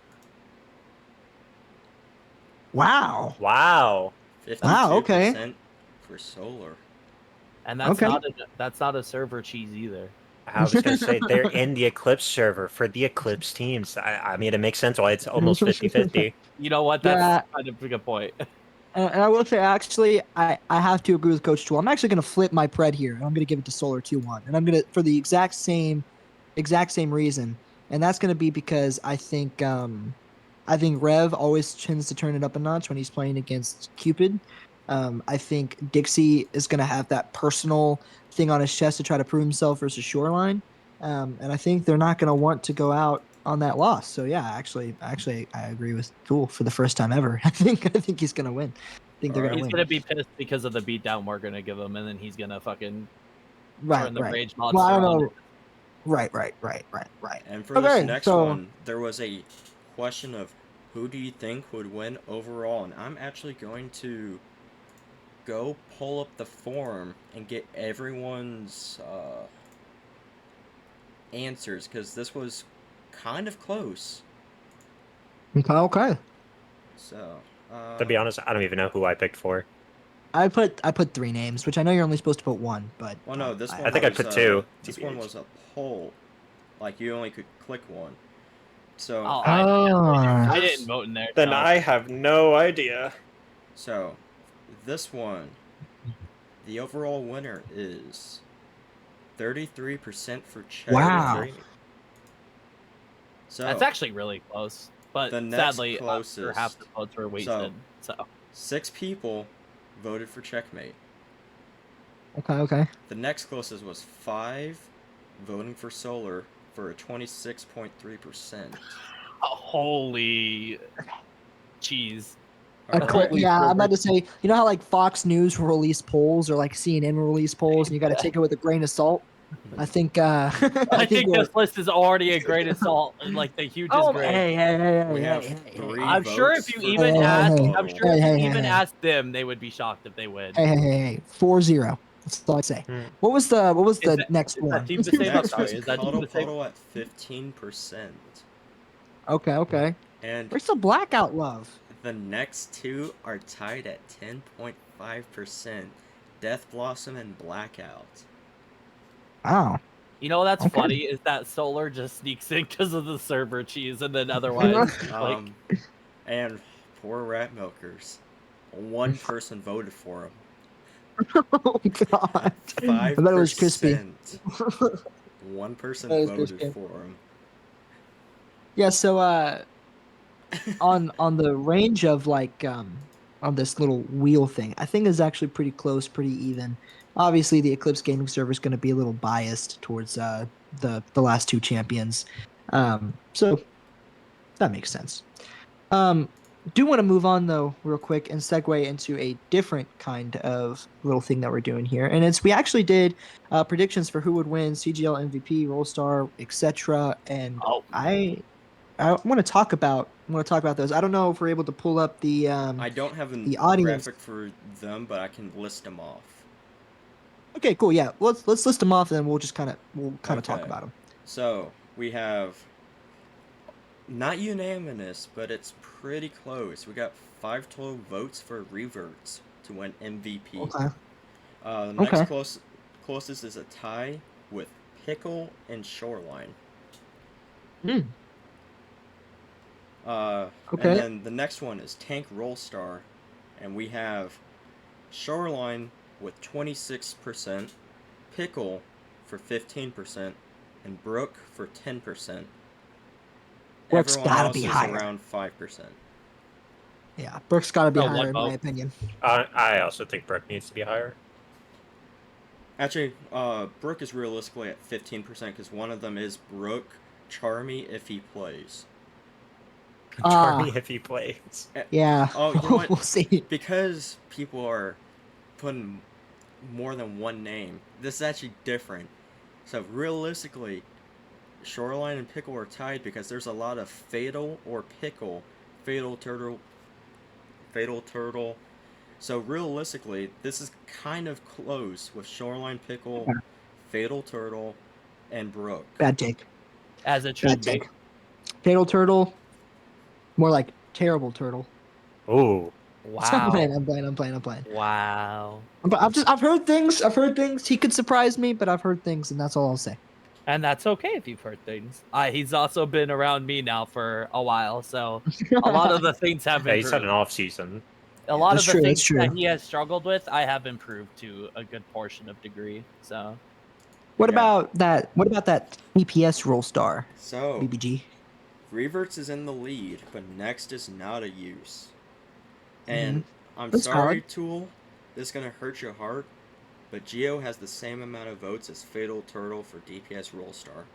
Wow. Wow. 52% Okay. for solar. And that's not a server cheese either. I was going to say, they're in the Eclipse server for the Eclipse teams. I mean, it makes sense why it's almost 50-50. You know what? That's kind of a good point. And I will say, actually, I have to agree with Coach Tool. I'm actually going to flip my pred here, and I'm going to give it to Solar 2-1. And I'm going to, for the exact same reason. And that's going to be because I think Rev always tends to turn it up a notch when he's playing against Cupid. I think Dixie is going to have that personal thing on his chest to try to prove himself versus Shoreline. And I think they're not going to want to go out on that loss. So yeah, actually, I agree with Tool for the first time ever. I think he's going to win. I think they're going to win. He's going to be pissed because of the beatdown we're going to give him, and then he's going to fucking turn the rage monster well, I don't on. know. Right. And for this next one, there was a question of who do you think would win overall, and I'm actually going to go pull up the forum and get everyone's answers, because this was kind of close. Okay. So, to be honest, I don't even know who I picked for. I put 3 names, which I know you're only supposed to put 1, but well, no, this one I think I put 2. This one was a poll, like you only could click 1. So I didn't vote in there. Then I have no idea. So this one, the overall winner is 33% for Czech. Wow. So that's actually really close. But sadly, closest, half the votes were wasted. So 6 people voted for checkmate. Okay. The next closest was 5 voting for solar for a 26.3%. Holy cheese. Yeah, I'm about to say, you know how like Fox News will release polls or like CNN will release polls and you got to take it with a grain of salt? I think I think this list is already a grain of salt, like the hugest grain. Hey. I'm sure if you even asked them, they would be shocked if they win. Hey. 4-0. That's all I'd say. What was the next one? Is that Cuddle at 15%. Okay. And where's the blackout love? The next 2 are tied at 10.5%. Death Blossom and Blackout. Wow. You know what's funny is that Solar just sneaks in because of the server cheese, and then otherwise, and poor rat milkers. 1 person voted for him. Oh God! 5%. I bet it was crispy. 1 person voted for him. Yeah. So on the range of like on this little wheel thing, I think is actually pretty close, pretty even. Obviously, the Eclipse gaming server is going to be a little biased towards the last 2 champions, so that makes sense. Do want to move on though, real quick, and segue into a different kind of little thing that we're doing here, and we actually did predictions for who would win CGL MVP, Rollstar, etc. And I want to talk about those. I don't know if we're able to pull up the I don't have the audience graphic for them, but I can list them off. Okay, cool. Yeah, let's list them off, and then we'll kind of talk about them. So we have not unanimous, but it's pretty close. We got 5 total votes for Reverts to win MVP. Okay. The next closest is a tie with Pickle and Shoreline. Okay. And then the next one is Tank Rollstar, and we have Shoreline with 26%, Pickle for 15%, and Brook for 10%. Brook's gotta be higher. Around 5%. Yeah, Brook's gotta be higher in my opinion. I also think Brook needs to be higher. Actually, Brook is realistically at 15% because one of them is Brook, Charmy if he plays. Charmy if he plays. Yeah. Oh, you know what? We'll see. Because people are putting more than one name, this is actually different. So realistically, Shoreline and Pickle are tied because there's a lot of Fatal or Pickle, Fatal Turtle. So realistically, this is kind of close with Shoreline Pickle, Fatal Turtle, and Brook. Bad take. As it should be. Fatal Turtle. More like Terrible Turtle. Ooh. Wow. I'm playing. Wow. I've heard things. He could surprise me, but I've heard things, and that's all I'll say. And that's okay if you've heard things. He's also been around me now for a while, so a lot of the things have improved. He's had an off season. A lot of the things that he has struggled with, I have improved to a good portion of degree. So, what about that? What about that EPS roll star? So BBG. Reverts is in the lead, but next is not a use. And I'm That's sorry, hard. Tool, this is gonna hurt your heart, but Geo has the same amount of votes as Fatal Turtle for DPS Roll Star.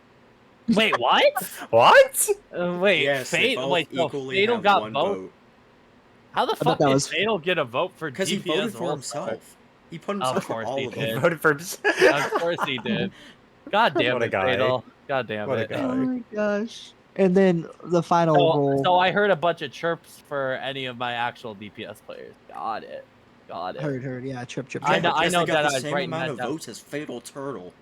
Wait, what? What? Wait, yes, Fatal equally got one vote? How the fuck did Fatal get a vote for DPS? Because he voted for himself. He put himself for all of them. He voted for himself. Of course he did. God damn it, Fatal. God damn it. Oh my gosh. And then the final roll. So I heard a bunch of chirps for any of my actual DPS players. Got it. Heard. Yeah, chirp. I know got the Deadeye's same writing amount that of down. votes as Fatal Turtle.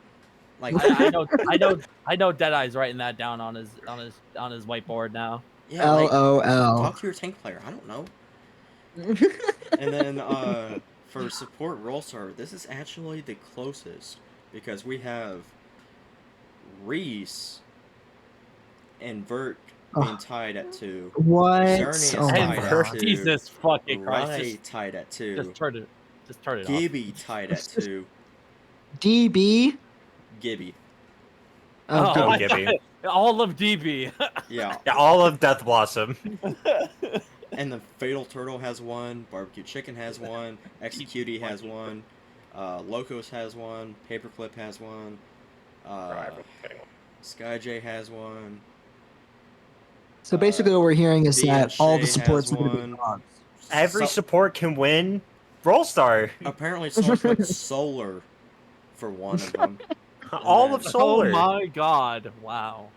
Like I know Deadeye's writing that down on his whiteboard now. Yeah, LOL. Talk to your tank player. I don't know. And then for support roll star, this is actually the closest because we have Reese and Vert being tied at 2. What? Zerny tied at 2. Jesus fucking Christ. Rai tied at 2. Just turn it off. Gibby tied at 2. DB? Gibby. Oh, Gibby. All of DB. Yeah. All of Death Blossom. And the Fatal Turtle has 1. Barbecue Chicken has 1. Executie has 1. Locos has 1. Paperclip has 1. Skyj has 1. So basically what we're hearing is that all the Shay supports has are going to be one. dogs. Every support can win Roll Star. Apparently someone put Solar for one of them. All of Solar. Oh my god. Wow.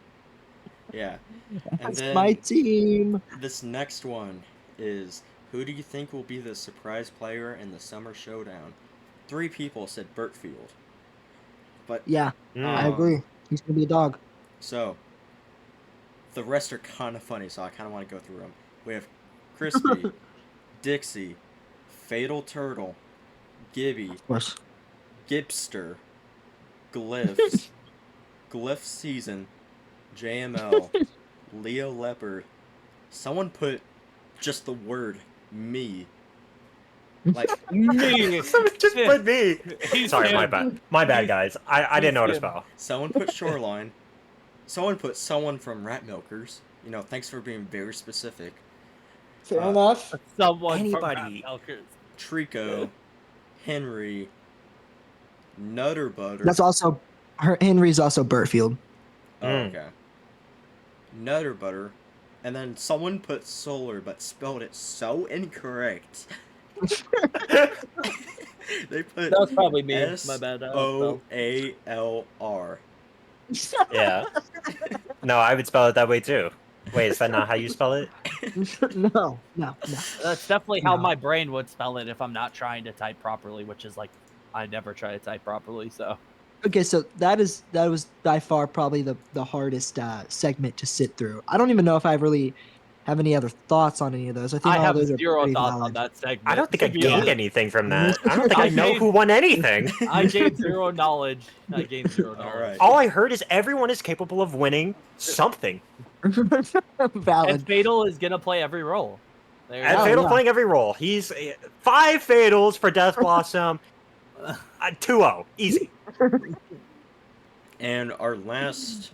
Yeah. And That's then my team. This next one is, who do you think will be the surprise player in the Summer Showdown? 3 people said Burtfield. But yeah, I agree. He's going to be a dog. So, the rest are kind of funny, so I kind of want to go through them. We have Crispy, Dixie, Fatal Turtle, Gibby, Of course. Gipster, Glyphs, Glyph Season, JML, Leo Leopard. Someone put just the word me. Like me. Just put me. Sorry, my bad. My bad, guys. I didn't know how to spell. Someone put Shoreline. Someone put someone from Rat Milkers. You know, thanks for being very specific. Fair enough. Someone Anybody. from Rat Milkers. Trico, Henry, Nutter Butter. That's also Henry's also Burtfield. Oh, okay. Nutter Butter, and then someone put Solar but spelled it so incorrect. They put That was probably me. My bad. SOALR. Yeah. No, I would spell it that way too. Wait, is that not how you spell it? No. That's definitely how my brain would spell it if I'm not trying to type properly, which is like I never try to type properly. So Okay, so that was by far probably the hardest segment to sit through. I don't even know if I really have any other thoughts on any of those. I think I all have those zero are pretty thoughts valid. on that segment. I don't think I gained anything from that. I don't think I know who won anything. I gained zero knowledge. All right. All I heard is everyone is capable of winning something. Valid. And Fatal is gonna play every role. And Fatal playing every role. He's 5 Fatals for Death Blossom. 2-0. Easy. And our last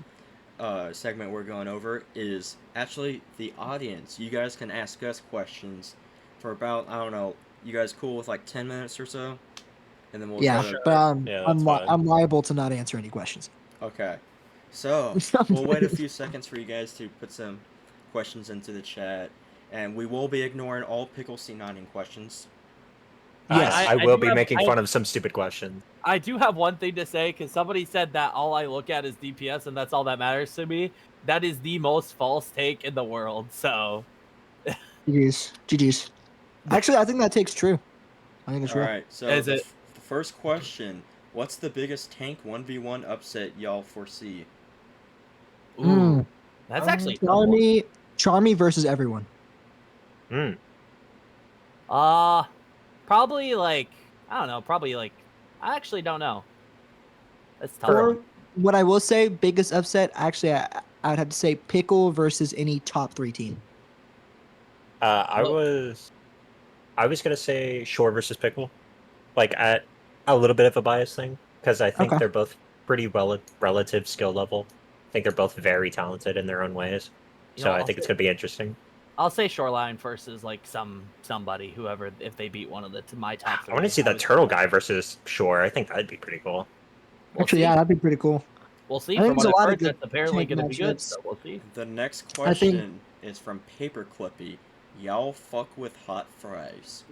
segment we're going over is actually the audience. You guys can ask us questions for about, I don't know, you guys cool with like 10 minutes or so? And then we'll but I'm liable to not answer any questions. Okay. So we'll wait a few seconds for you guys to put some questions into the chat, and we will be ignoring all Pickle C9ing questions. Yes, I will be making fun of some stupid questions. I do have one thing to say, because somebody said that all I look at is DPS, and that's all that matters to me. That is the most false take in the world, so... GG's. Actually, I think that take's true. I think it's real. Alright, so the first question, what's the biggest tank 1v1 upset y'all foresee? Ooh. That's actually Charmy versus everyone. Probably like, I don't know, I actually don't know. That's tough. Or what I will say, biggest upset, actually, I'd have to say Pickle versus any top 3 team. I was gonna say Shore versus Pickle, like at a little bit of a bias thing, because I think they're both pretty relative skill level. I think they're both very talented in their own ways, so I think it's gonna be interesting. I'll say Shoreline versus like somebody, whoever, if they beat one of my top 3. I want to see the Turtle guy versus Shore. I think that'd be pretty cool. Actually, yeah, that'd be pretty cool. We'll see. From what I've heard, that's apparently going to be good, so we'll see. The next question is from Paperclippy. Y'all fuck with hot fries?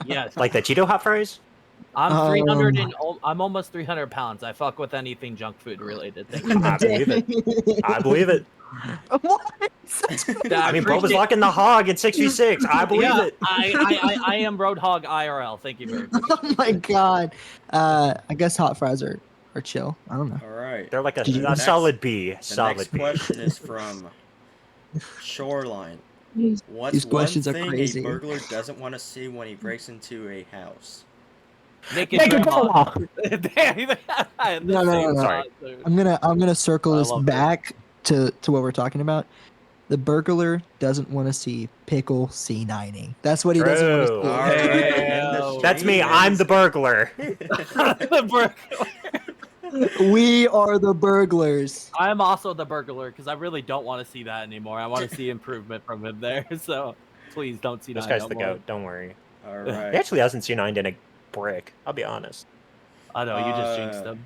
Yes. Like the Cheeto hot fries? I'm 300 and I'm almost 300 pounds. I fuck with anything junk food related. I believe it. I believe it. What? I mean, Bo was locking the hog in 6v6. I believe it. I am Roadhog IRL. Thank you very much. Oh my god. I guess hot fries are chill. I don't know. All right. They're like a solid B. The next question is from Shoreline. These questions are crazy. A burglar doesn't want to see when he breaks into a house? Naked grandma. No. Sorry. I'm gonna circle this back to what we're talking about. The burglar doesn't want to see Pickle C9ing. That's what he doesn't want to see. Right. That's me. I'm the burglar. The burglar. We are the burglars. I'm also the burglar because I really don't want to see that anymore. I want to see improvement from him there. So please don't see that. This guy's the goat. Don't worry. All right. He actually hasn't C9'd in a brick. I'll be honest. I know you just jinxed him.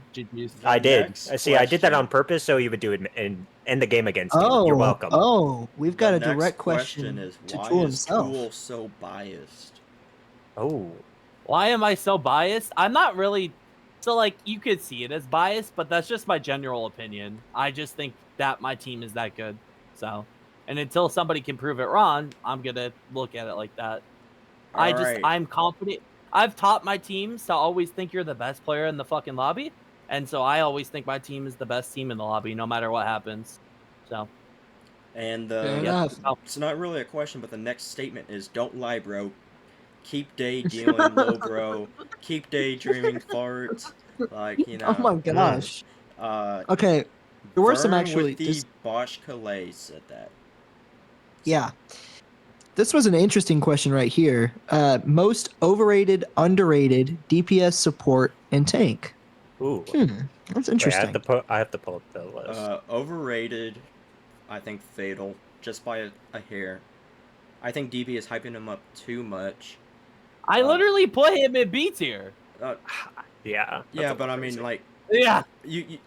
I did. See, I did that on purpose so you would do it in the game against him. You're welcome. Oh, we've got a direct question is to Tool himself. Tool so biased? Oh. Why am I so biased? I'm not really. So, like, you could see it as biased, but that's just my general opinion. I just think that my team is that good. So, and until somebody can prove it wrong, I'm going to look at it like that. I'm confident. I've taught my teams to always think you're the best player in the fucking lobby. And so I always think my team is the best team in the lobby, no matter what happens. So. And it's not really a question, but the next statement is, don't lie, bro. Keep daydreaming low, bro. Keep daydreaming farts. Like, you know. Oh my gosh. Okay. There were some actually. The Bosch Calais said that. Yeah. This was an interesting question right here. Most overrated, underrated DPS support and tank. Ooh. That's interesting. Wait, I have to pull up the list. Overrated, I think Fatal, just by a hair. I think DB is hyping him up too much. I literally put him in B tier. Yeah. Yeah, but I mean, like, you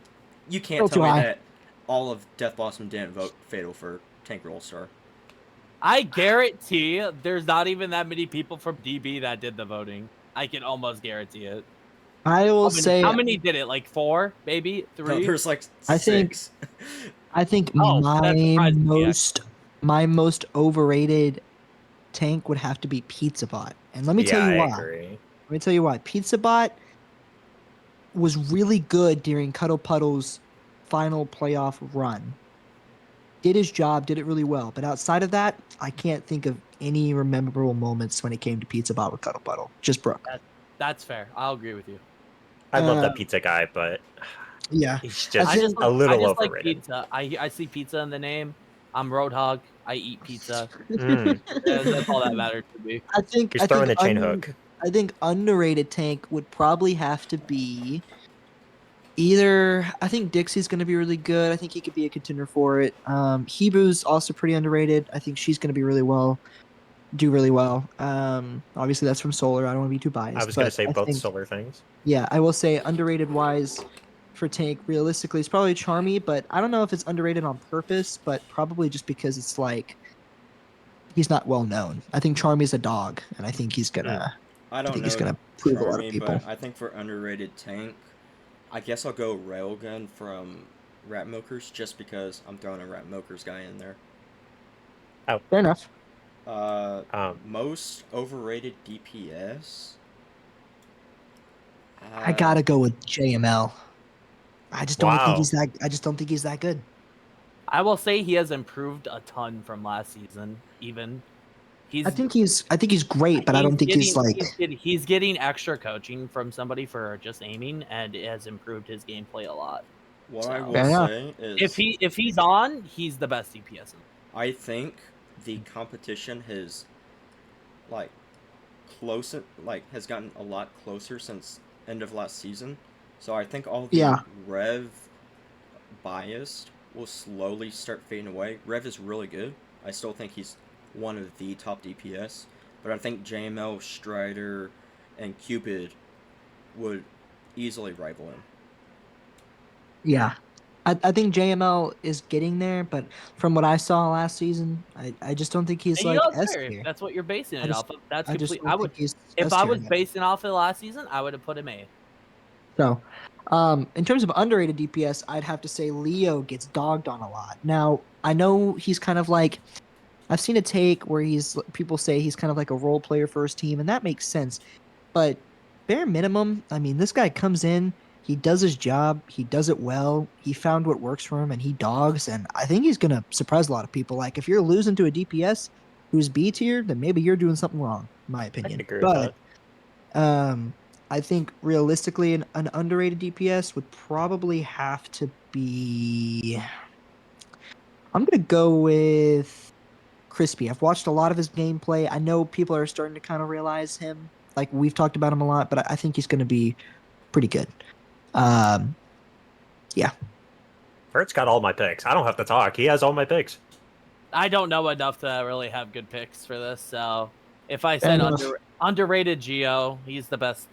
can't tell me that all of Death Blossom didn't vote Fatal for Tank Roll Star. I guarantee there's not even that many people from DB that did the voting. I can almost guarantee it. I will say. How many did it? Like 4, maybe 3. No, there's like 6. I think my most overrated tank would have to be PizzaBot, and let me tell you why. Let me tell you why. PizzaBot was really good during Cuddle Puddle's final playoff run. Did his job, did it really well. But outside of that, I can't think of any memorable moments when it came to PizzaBot with Cuddle Puddle. Just broke. That's fair. I'll agree with you. I love that pizza guy, but yeah, he's just a little overrated. Like pizza. I see pizza in the name. I'm Roadhog. I eat pizza. That's all that matters to me. I think he's throwing the chain hook. I think underrated tank would probably have to be either. I think Dixie's going to be really good. I think he could be a contender for it. Hebu's also pretty underrated. I think she's going to be do really well. Obviously that's from Solar. I don't want to be too biased. I was going to say both Solar things. Yeah, I will say underrated wise for Tank, realistically, is probably Charmy, but I don't know if it's underrated on purpose, but probably just because it's like he's not well known. I think Charmy's a dog, and I think he's gonna. I don't he's know gonna prove a lot of Charmy, people. but I think for underrated Tank, I guess I'll go Railgun from Rat Milkers just because I'm throwing a Rat Milkers guy in there. Oh, fair enough. Most overrated DPS. I gotta go with JML. I just don't think he's that. I just don't think he's that good. I will say he has improved a ton from last season. Even I think he's great, but I don't think he's like. He's getting extra coaching from somebody for just aiming, and it has improved his gameplay a lot. What I will say is, if he's on, he's the best DPS. I think the competition has has gotten a lot closer since end of last season. So I think all the Rev biased will slowly start fading away. Rev is really good. I still think he's one of the top DPS, but I think JML, Strider, and Cupid would easily rival him. Yeah. I think JML is getting there, but from what I saw last season, I just don't think he's like S tier. That's what you're basing it off of. That's complete. If I was basing off of last season, I would have put him A. So, in terms of underrated DPS, I'd have to say Leo gets dogged on a lot. Now, I know he's kind of like, I've seen a take where people say he's kind of like a role player for his team, and that makes sense. But bare minimum, I mean, this guy comes in, he does his job, he does it well, he found what works for him, and he dogs, and I think he's going to surprise a lot of people. Like, if you're losing to a DPS who's B tier, then maybe you're doing something wrong, in my opinion. I agree with that. I think realistically, an underrated DPS would probably have to be. I'm gonna go with Crispy. I've watched a lot of his gameplay. I know people are starting to kind of realize him. Like, we've talked about him a lot, but I think he's gonna be pretty good. Yeah. Bert's got all my picks. I don't have to talk. He has all my picks. I don't know enough to really have good picks for this, so if I said underrated Geo, he's the best.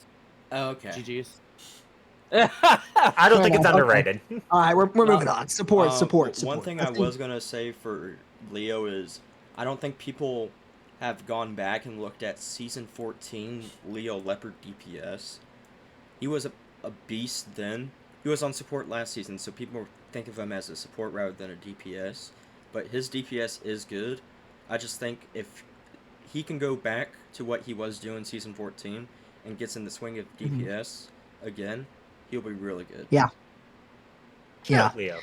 Okay. GG's. I don't think it's underrated. Okay. All right, we're moving on. Support. One thing I was going to say for Leo is I don't think people have gone back and looked at Season 14 Leo Leopard DPS. He was a beast then. He was on support last season, so people think of him as a support rather than a DPS. But his DPS is good. I just think if he can go back to what he was doing Season 14 and gets in the swing of DPS again, he'll be really good. Yeah. Shout out Leo.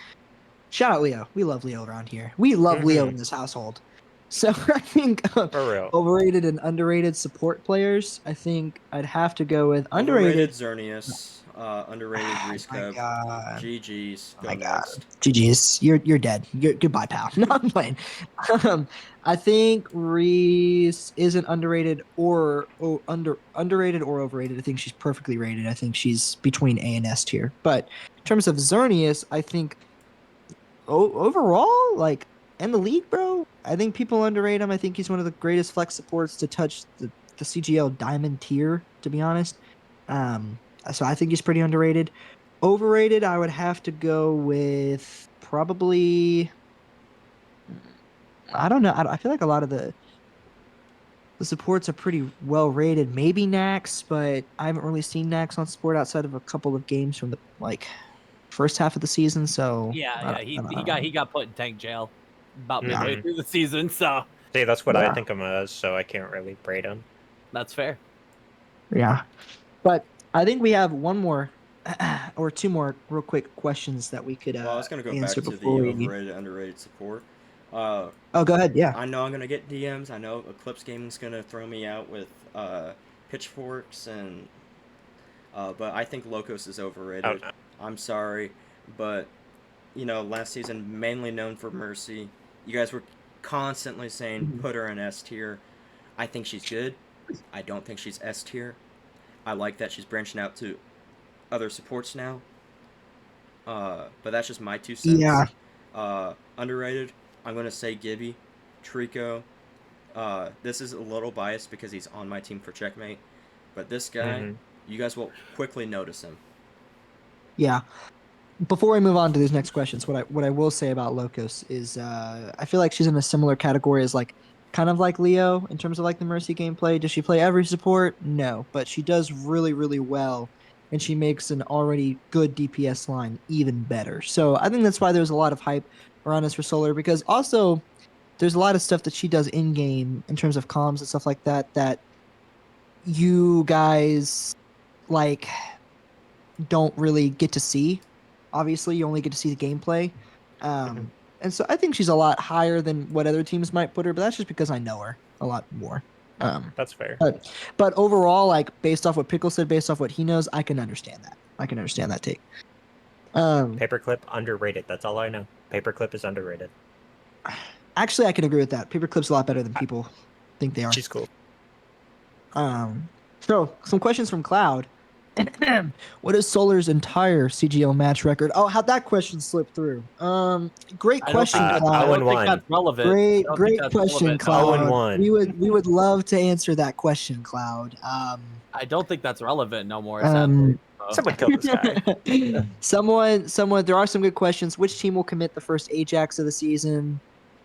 Shout out Leo. We love Leo around here. We love Leo in this household. So I think For real. Overrated and underrated support players, I think I'd have to go with underrated Xerneas, underrated Reescub. GG's. Go next. GG's. You're dead. Goodbye, pal. No, I'm playing. I think Reese isn't underrated or underrated or overrated. I think she's perfectly rated. I think she's between A and S tier. But in terms of Xerneas, I think overall, like, in the league, bro, I think people underrate him. I think he's one of the greatest flex supports to touch the CGL diamond tier, to be honest. So I think he's pretty underrated. Overrated, I would have to go with probably, I don't know. I feel like a lot of the supports are pretty well rated. Maybe Nax, but I haven't really seen Nax on support outside of a couple of games from the first half of the season. So he got put in tank jail about midway through the season. So see, that's what I think him as. So I can't really rate him. That's fair. Yeah, but I think we have one more or two more real quick questions that we could I was going to go back to the overrated, underrated support. Go ahead. Yeah. I know I'm going to get DMs. I know Eclipse Gaming's going to throw me out with pitchforks and but I think Locos is overrated. Oh, no. I'm sorry, but last season mainly known for Mercy. You guys were constantly saying put her in S tier. I think she's good. I don't think she's S tier. I like that she's branching out to other supports now. But that's just my 2 cents. Yeah. Underrated, I'm going to say Gibby, Trico. This is a little biased because he's on my team for Checkmate. But this guy, you guys will quickly notice him. Yeah. before we move on to these next questions, what I will say about Locos is I feel like she's in a similar category as like kind of like Leo in terms of like the Mercy gameplay. Does she play every support? No, but she does really, really well, and she makes an already good DPS line even better. So I think that's why there's a lot of hype around us for Solar, because also there's a lot of stuff that she does in game in terms of comms and stuff like that that you guys like don't really get to see. Obviously, you only get to see the gameplay. And so I think she's a lot higher than what other teams might put her, but that's just because I know her a lot more. That's fair. But overall, like based off what Pickle said, based off what he knows, I can understand that. I can understand that take. Paperclip underrated. That's all I know. Paperclip is underrated. Actually, I can agree with that. Paperclip's a lot better than people think they are. She's cool. So some questions from Cloud. What is Solar's entire CGL match record? Oh, how'd that question slip through? Great question, Cloud. I don't think that's relevant. Great question, Cloud. 0-1. We would love to answer that question, Cloud. I don't think that's relevant no more. Someone killed this guy. Someone. There are some good questions. Which team will commit the first Ajax of the season?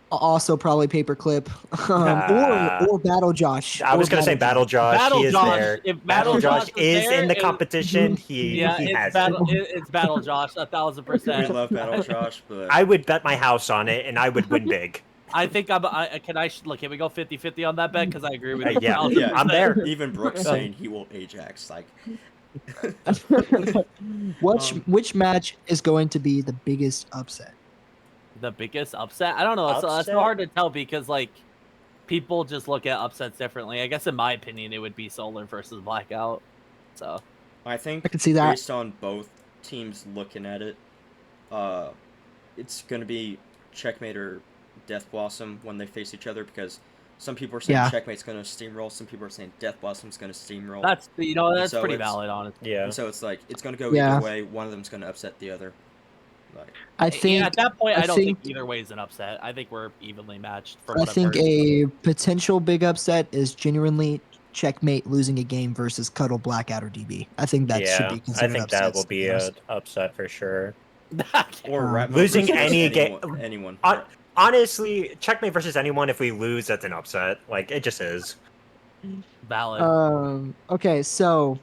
Also, probably Paperclip or Battle Josh. I was going to say Battle Josh. He is there. If Battle Josh is in the competition, he has it's Battle Josh 1,000%. We love Battle Josh, but I would bet my house on it, and I would win big. I think can we go 50-50 on that bet? Because I agree with you. Yeah, I'm there. Even Brooks saying he will Ajax. Like, which match is going to be the biggest upset? The biggest upset? I don't know. It's so hard to tell because like people just look at upsets differently. I guess in my opinion, it would be Solar versus Blackout. So I think I can see that based on both teams looking at it, it's going to be Checkmate or Death Blossom when they face each other, because some people are saying Checkmate's going to steamroll, some people are saying Death Blossom's going to steamroll. That's pretty valid, honestly. Yeah. And so it's like it's going to go either way. One of them's going to upset the other. Like, I think at that point, I don't think either way is an upset. I think we're evenly matched. I think a potential big upset is genuinely Checkmate losing a game versus Cuddle, Blackout, or DB. I think that should be considered. I think that will be an upset for sure. Or losing any game, anyone. Honestly, Checkmate versus anyone. If we lose, that's an upset. Like it just is. Valid. Okay, so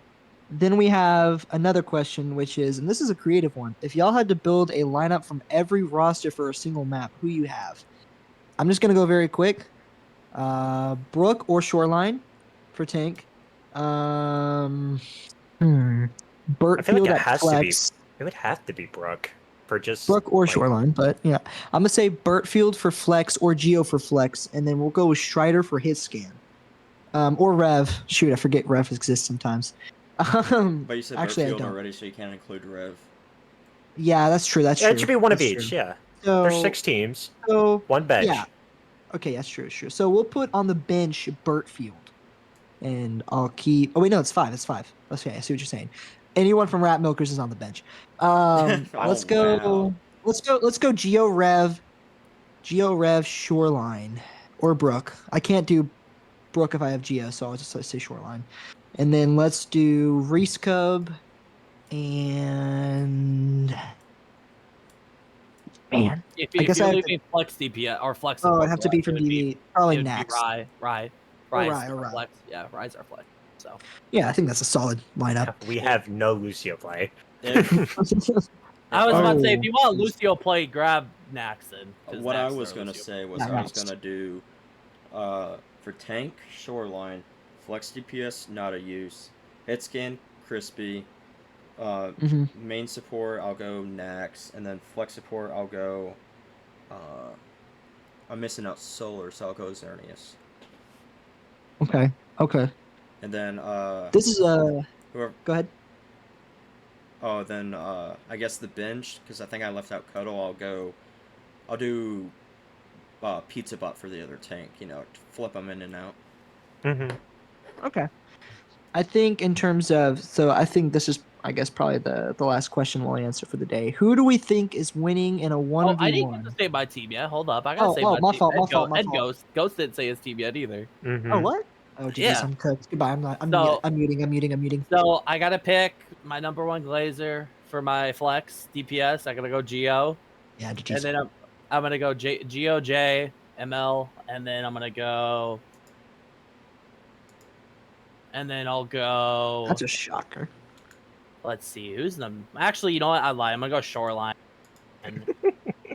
then we have another question, which is, and this is a creative one. If y'all had to build a lineup from every roster for a single map, who you have? I'm just gonna go very quick. Brook or Shoreline for tank. Burtfield at Flex. It would have to be Brook for just Brook or Shoreline, but yeah, I'm gonna say Burtfield for Flex or Geo for Flex, and then we'll go with Strider for hit scan. Or Rev. Shoot, I forget Rev exists sometimes. But you said actually, Burtfield already, so you can't include Rev. Yeah, that's true. That's true. It should be one of each. Yeah. So, there's 6 teams. So 1 bench. Yeah. Okay, that's true. It's true. So we'll put on the bench Burtfield, and I'll keep. Oh wait, no, it's 5. It's 5. Okay, I see what you're saying. Anyone from Rat Milkers is on the bench. Let's go. Wow. Let's go. Geo Rev, Shoreline, or Brook. I can't do Brook if I have Geo, so I'll just say Shoreline. And then let's do Reese Cub and man. If you're leaving Flex DP or Flex, it'd have to be from DB. Probably Nax. Rye. Flex. Yeah, Rye's our Flex. So yeah, I think that's a solid lineup. We have no Lucio play. I was about to say, if you want Lucio play, grab Naxon. What I was gonna say was I was gonna do for tank Shoreline. Flex DPS, not a use. Hit scan, Crispy. Main support, I'll go Nax. And then flex support, I'll go... I'm missing out Solar, so I'll go Xerneas. Okay. And then, this is, whoever... Go ahead. Oh, then, I guess the bench, because I think I left out Cuddle, I'll do Pizza Bot for the other tank, flip them in and out. Okay. I think in terms of, so I think this is, I guess, probably the last question we'll answer for the day. Who do we think is winning in a 1v1? I didn't get to say my team yet. Hold up. I gotta say my team. My fault. And Ghost didn't say his team yet either. Oh, what? Oh, Jesus, I'm cooked. Goodbye. I'm muting. So I gotta pick my number 1 Glazer for my flex DPS. I'm gonna go Geo. Yeah, and then I'm gonna go Geo J ML, and then I'm gonna go, and then I'll go. That's a shocker. Let's see who's the. Actually, you know what? I lie. I'm gonna go Shoreline.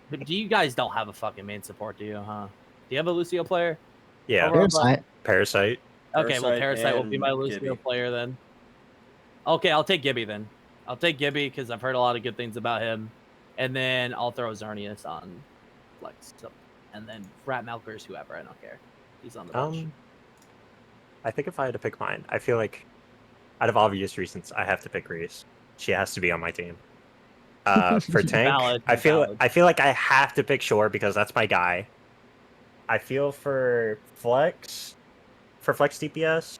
But do you guys don't have a fucking main support, do you? Huh? Do you have a Lucio player? Yeah. Parasite. Okay, well, Parasite will be my Lucio Gibby. player then. Okay, I'll take Gibby then. I'll take Gibby because I've heard a lot of good things about him. And then I'll throw Xerneas on flex. And then Rat Malkers, whoever, I don't care. He's on the bench. I think if I had to pick mine, I feel like out of obvious reasons, I have to pick Reese. She has to be on my team. For tank, I feel like I have to pick Shore because that's my guy. I feel for flex DPS.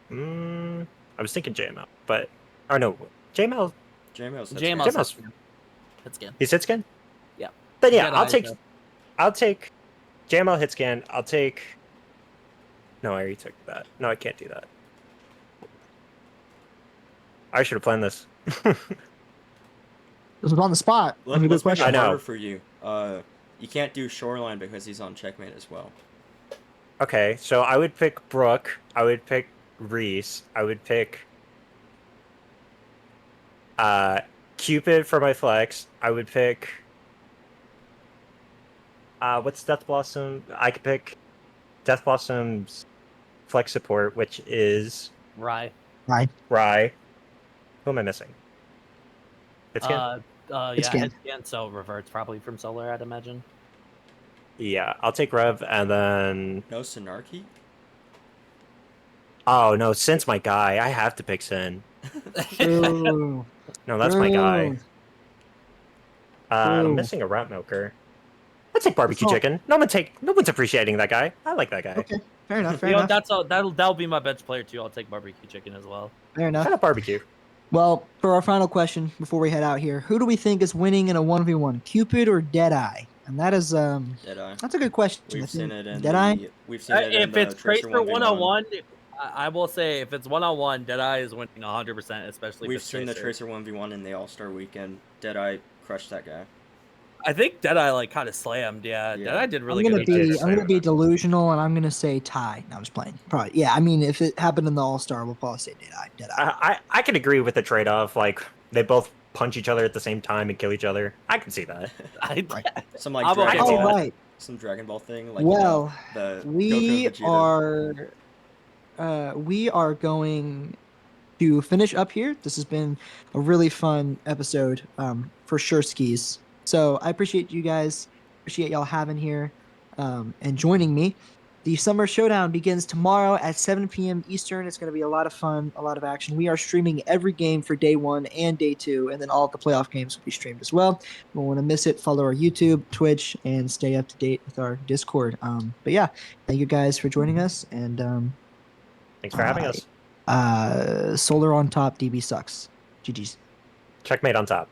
I was thinking JML, but no, JML's Hitscan. He's Hitscan? Yeah. Then yeah, I'll take JML Hitscan. I'll take. No, I already took that. No, I can't do that. I should have planned this. This was on the spot. Let's make it I know. harder for you. You can't do Shoreline because he's on Checkmate as well. Okay, so I would pick Brooke. I would pick Reese. I would pick Cupid for my flex. I would pick what's Death Blossom? I could pick Death Blossom's flex support, which is Rye. Who am I missing? Hitscan? Hitscan, so reverts probably from Solar, I'd imagine. Yeah, I'll take Rev and then... No Sinarchy? Oh, no, Sin's my guy. I have to pick Sin. True. No, that's my guy. I'm missing a Rat Milker. I'll take Barbecue Chicken. No one's appreciating that guy. I like that guy. Okay, fair enough. That'll be my bench player too. I'll take Barbecue Chicken as well. Fair enough. I got Barbecue. Well, for our final question before we head out here, who do we think is winning in a 1v1, Cupid or Deadeye? And that is Deadeye. That's a good question. We've seen it in Deadeye. We've seen it if it's Tracer Tracer 1-on-1, I will say if it's 1-on-1, Deadeye is winning 100%, especially. We've seen the Tracer 1v1 in the All-Star Weekend. Deadeye crushed that guy. I think Deadeye kind of slammed. Yeah, Deadeye did really good. I'm gonna be delusional, and I'm gonna say tie. No, I'm just playing. Probably. Yeah, I mean, if it happened in the All-Star, we'll probably say Deadeye. I can agree with the trade-off. Like they both punch each other at the same time and kill each other. I can see that. Some like Dragon Ball, right. Some Dragon Ball thing. Like, well, we are going to finish up here. This has been a really fun episode, for sure, skis. So I appreciate you guys. Appreciate y'all having here and joining me. The Summer Showdown begins tomorrow at 7 p.m. Eastern. It's going to be a lot of fun, a lot of action. We are streaming every game for day 1 and day 2, and then all of the playoff games will be streamed as well. If you want to miss it, follow our YouTube, Twitch, and stay up to date with our Discord. But yeah, thank you guys for joining us, and thanks for having us. Solar on top, DB sucks. GG's. Checkmate on top.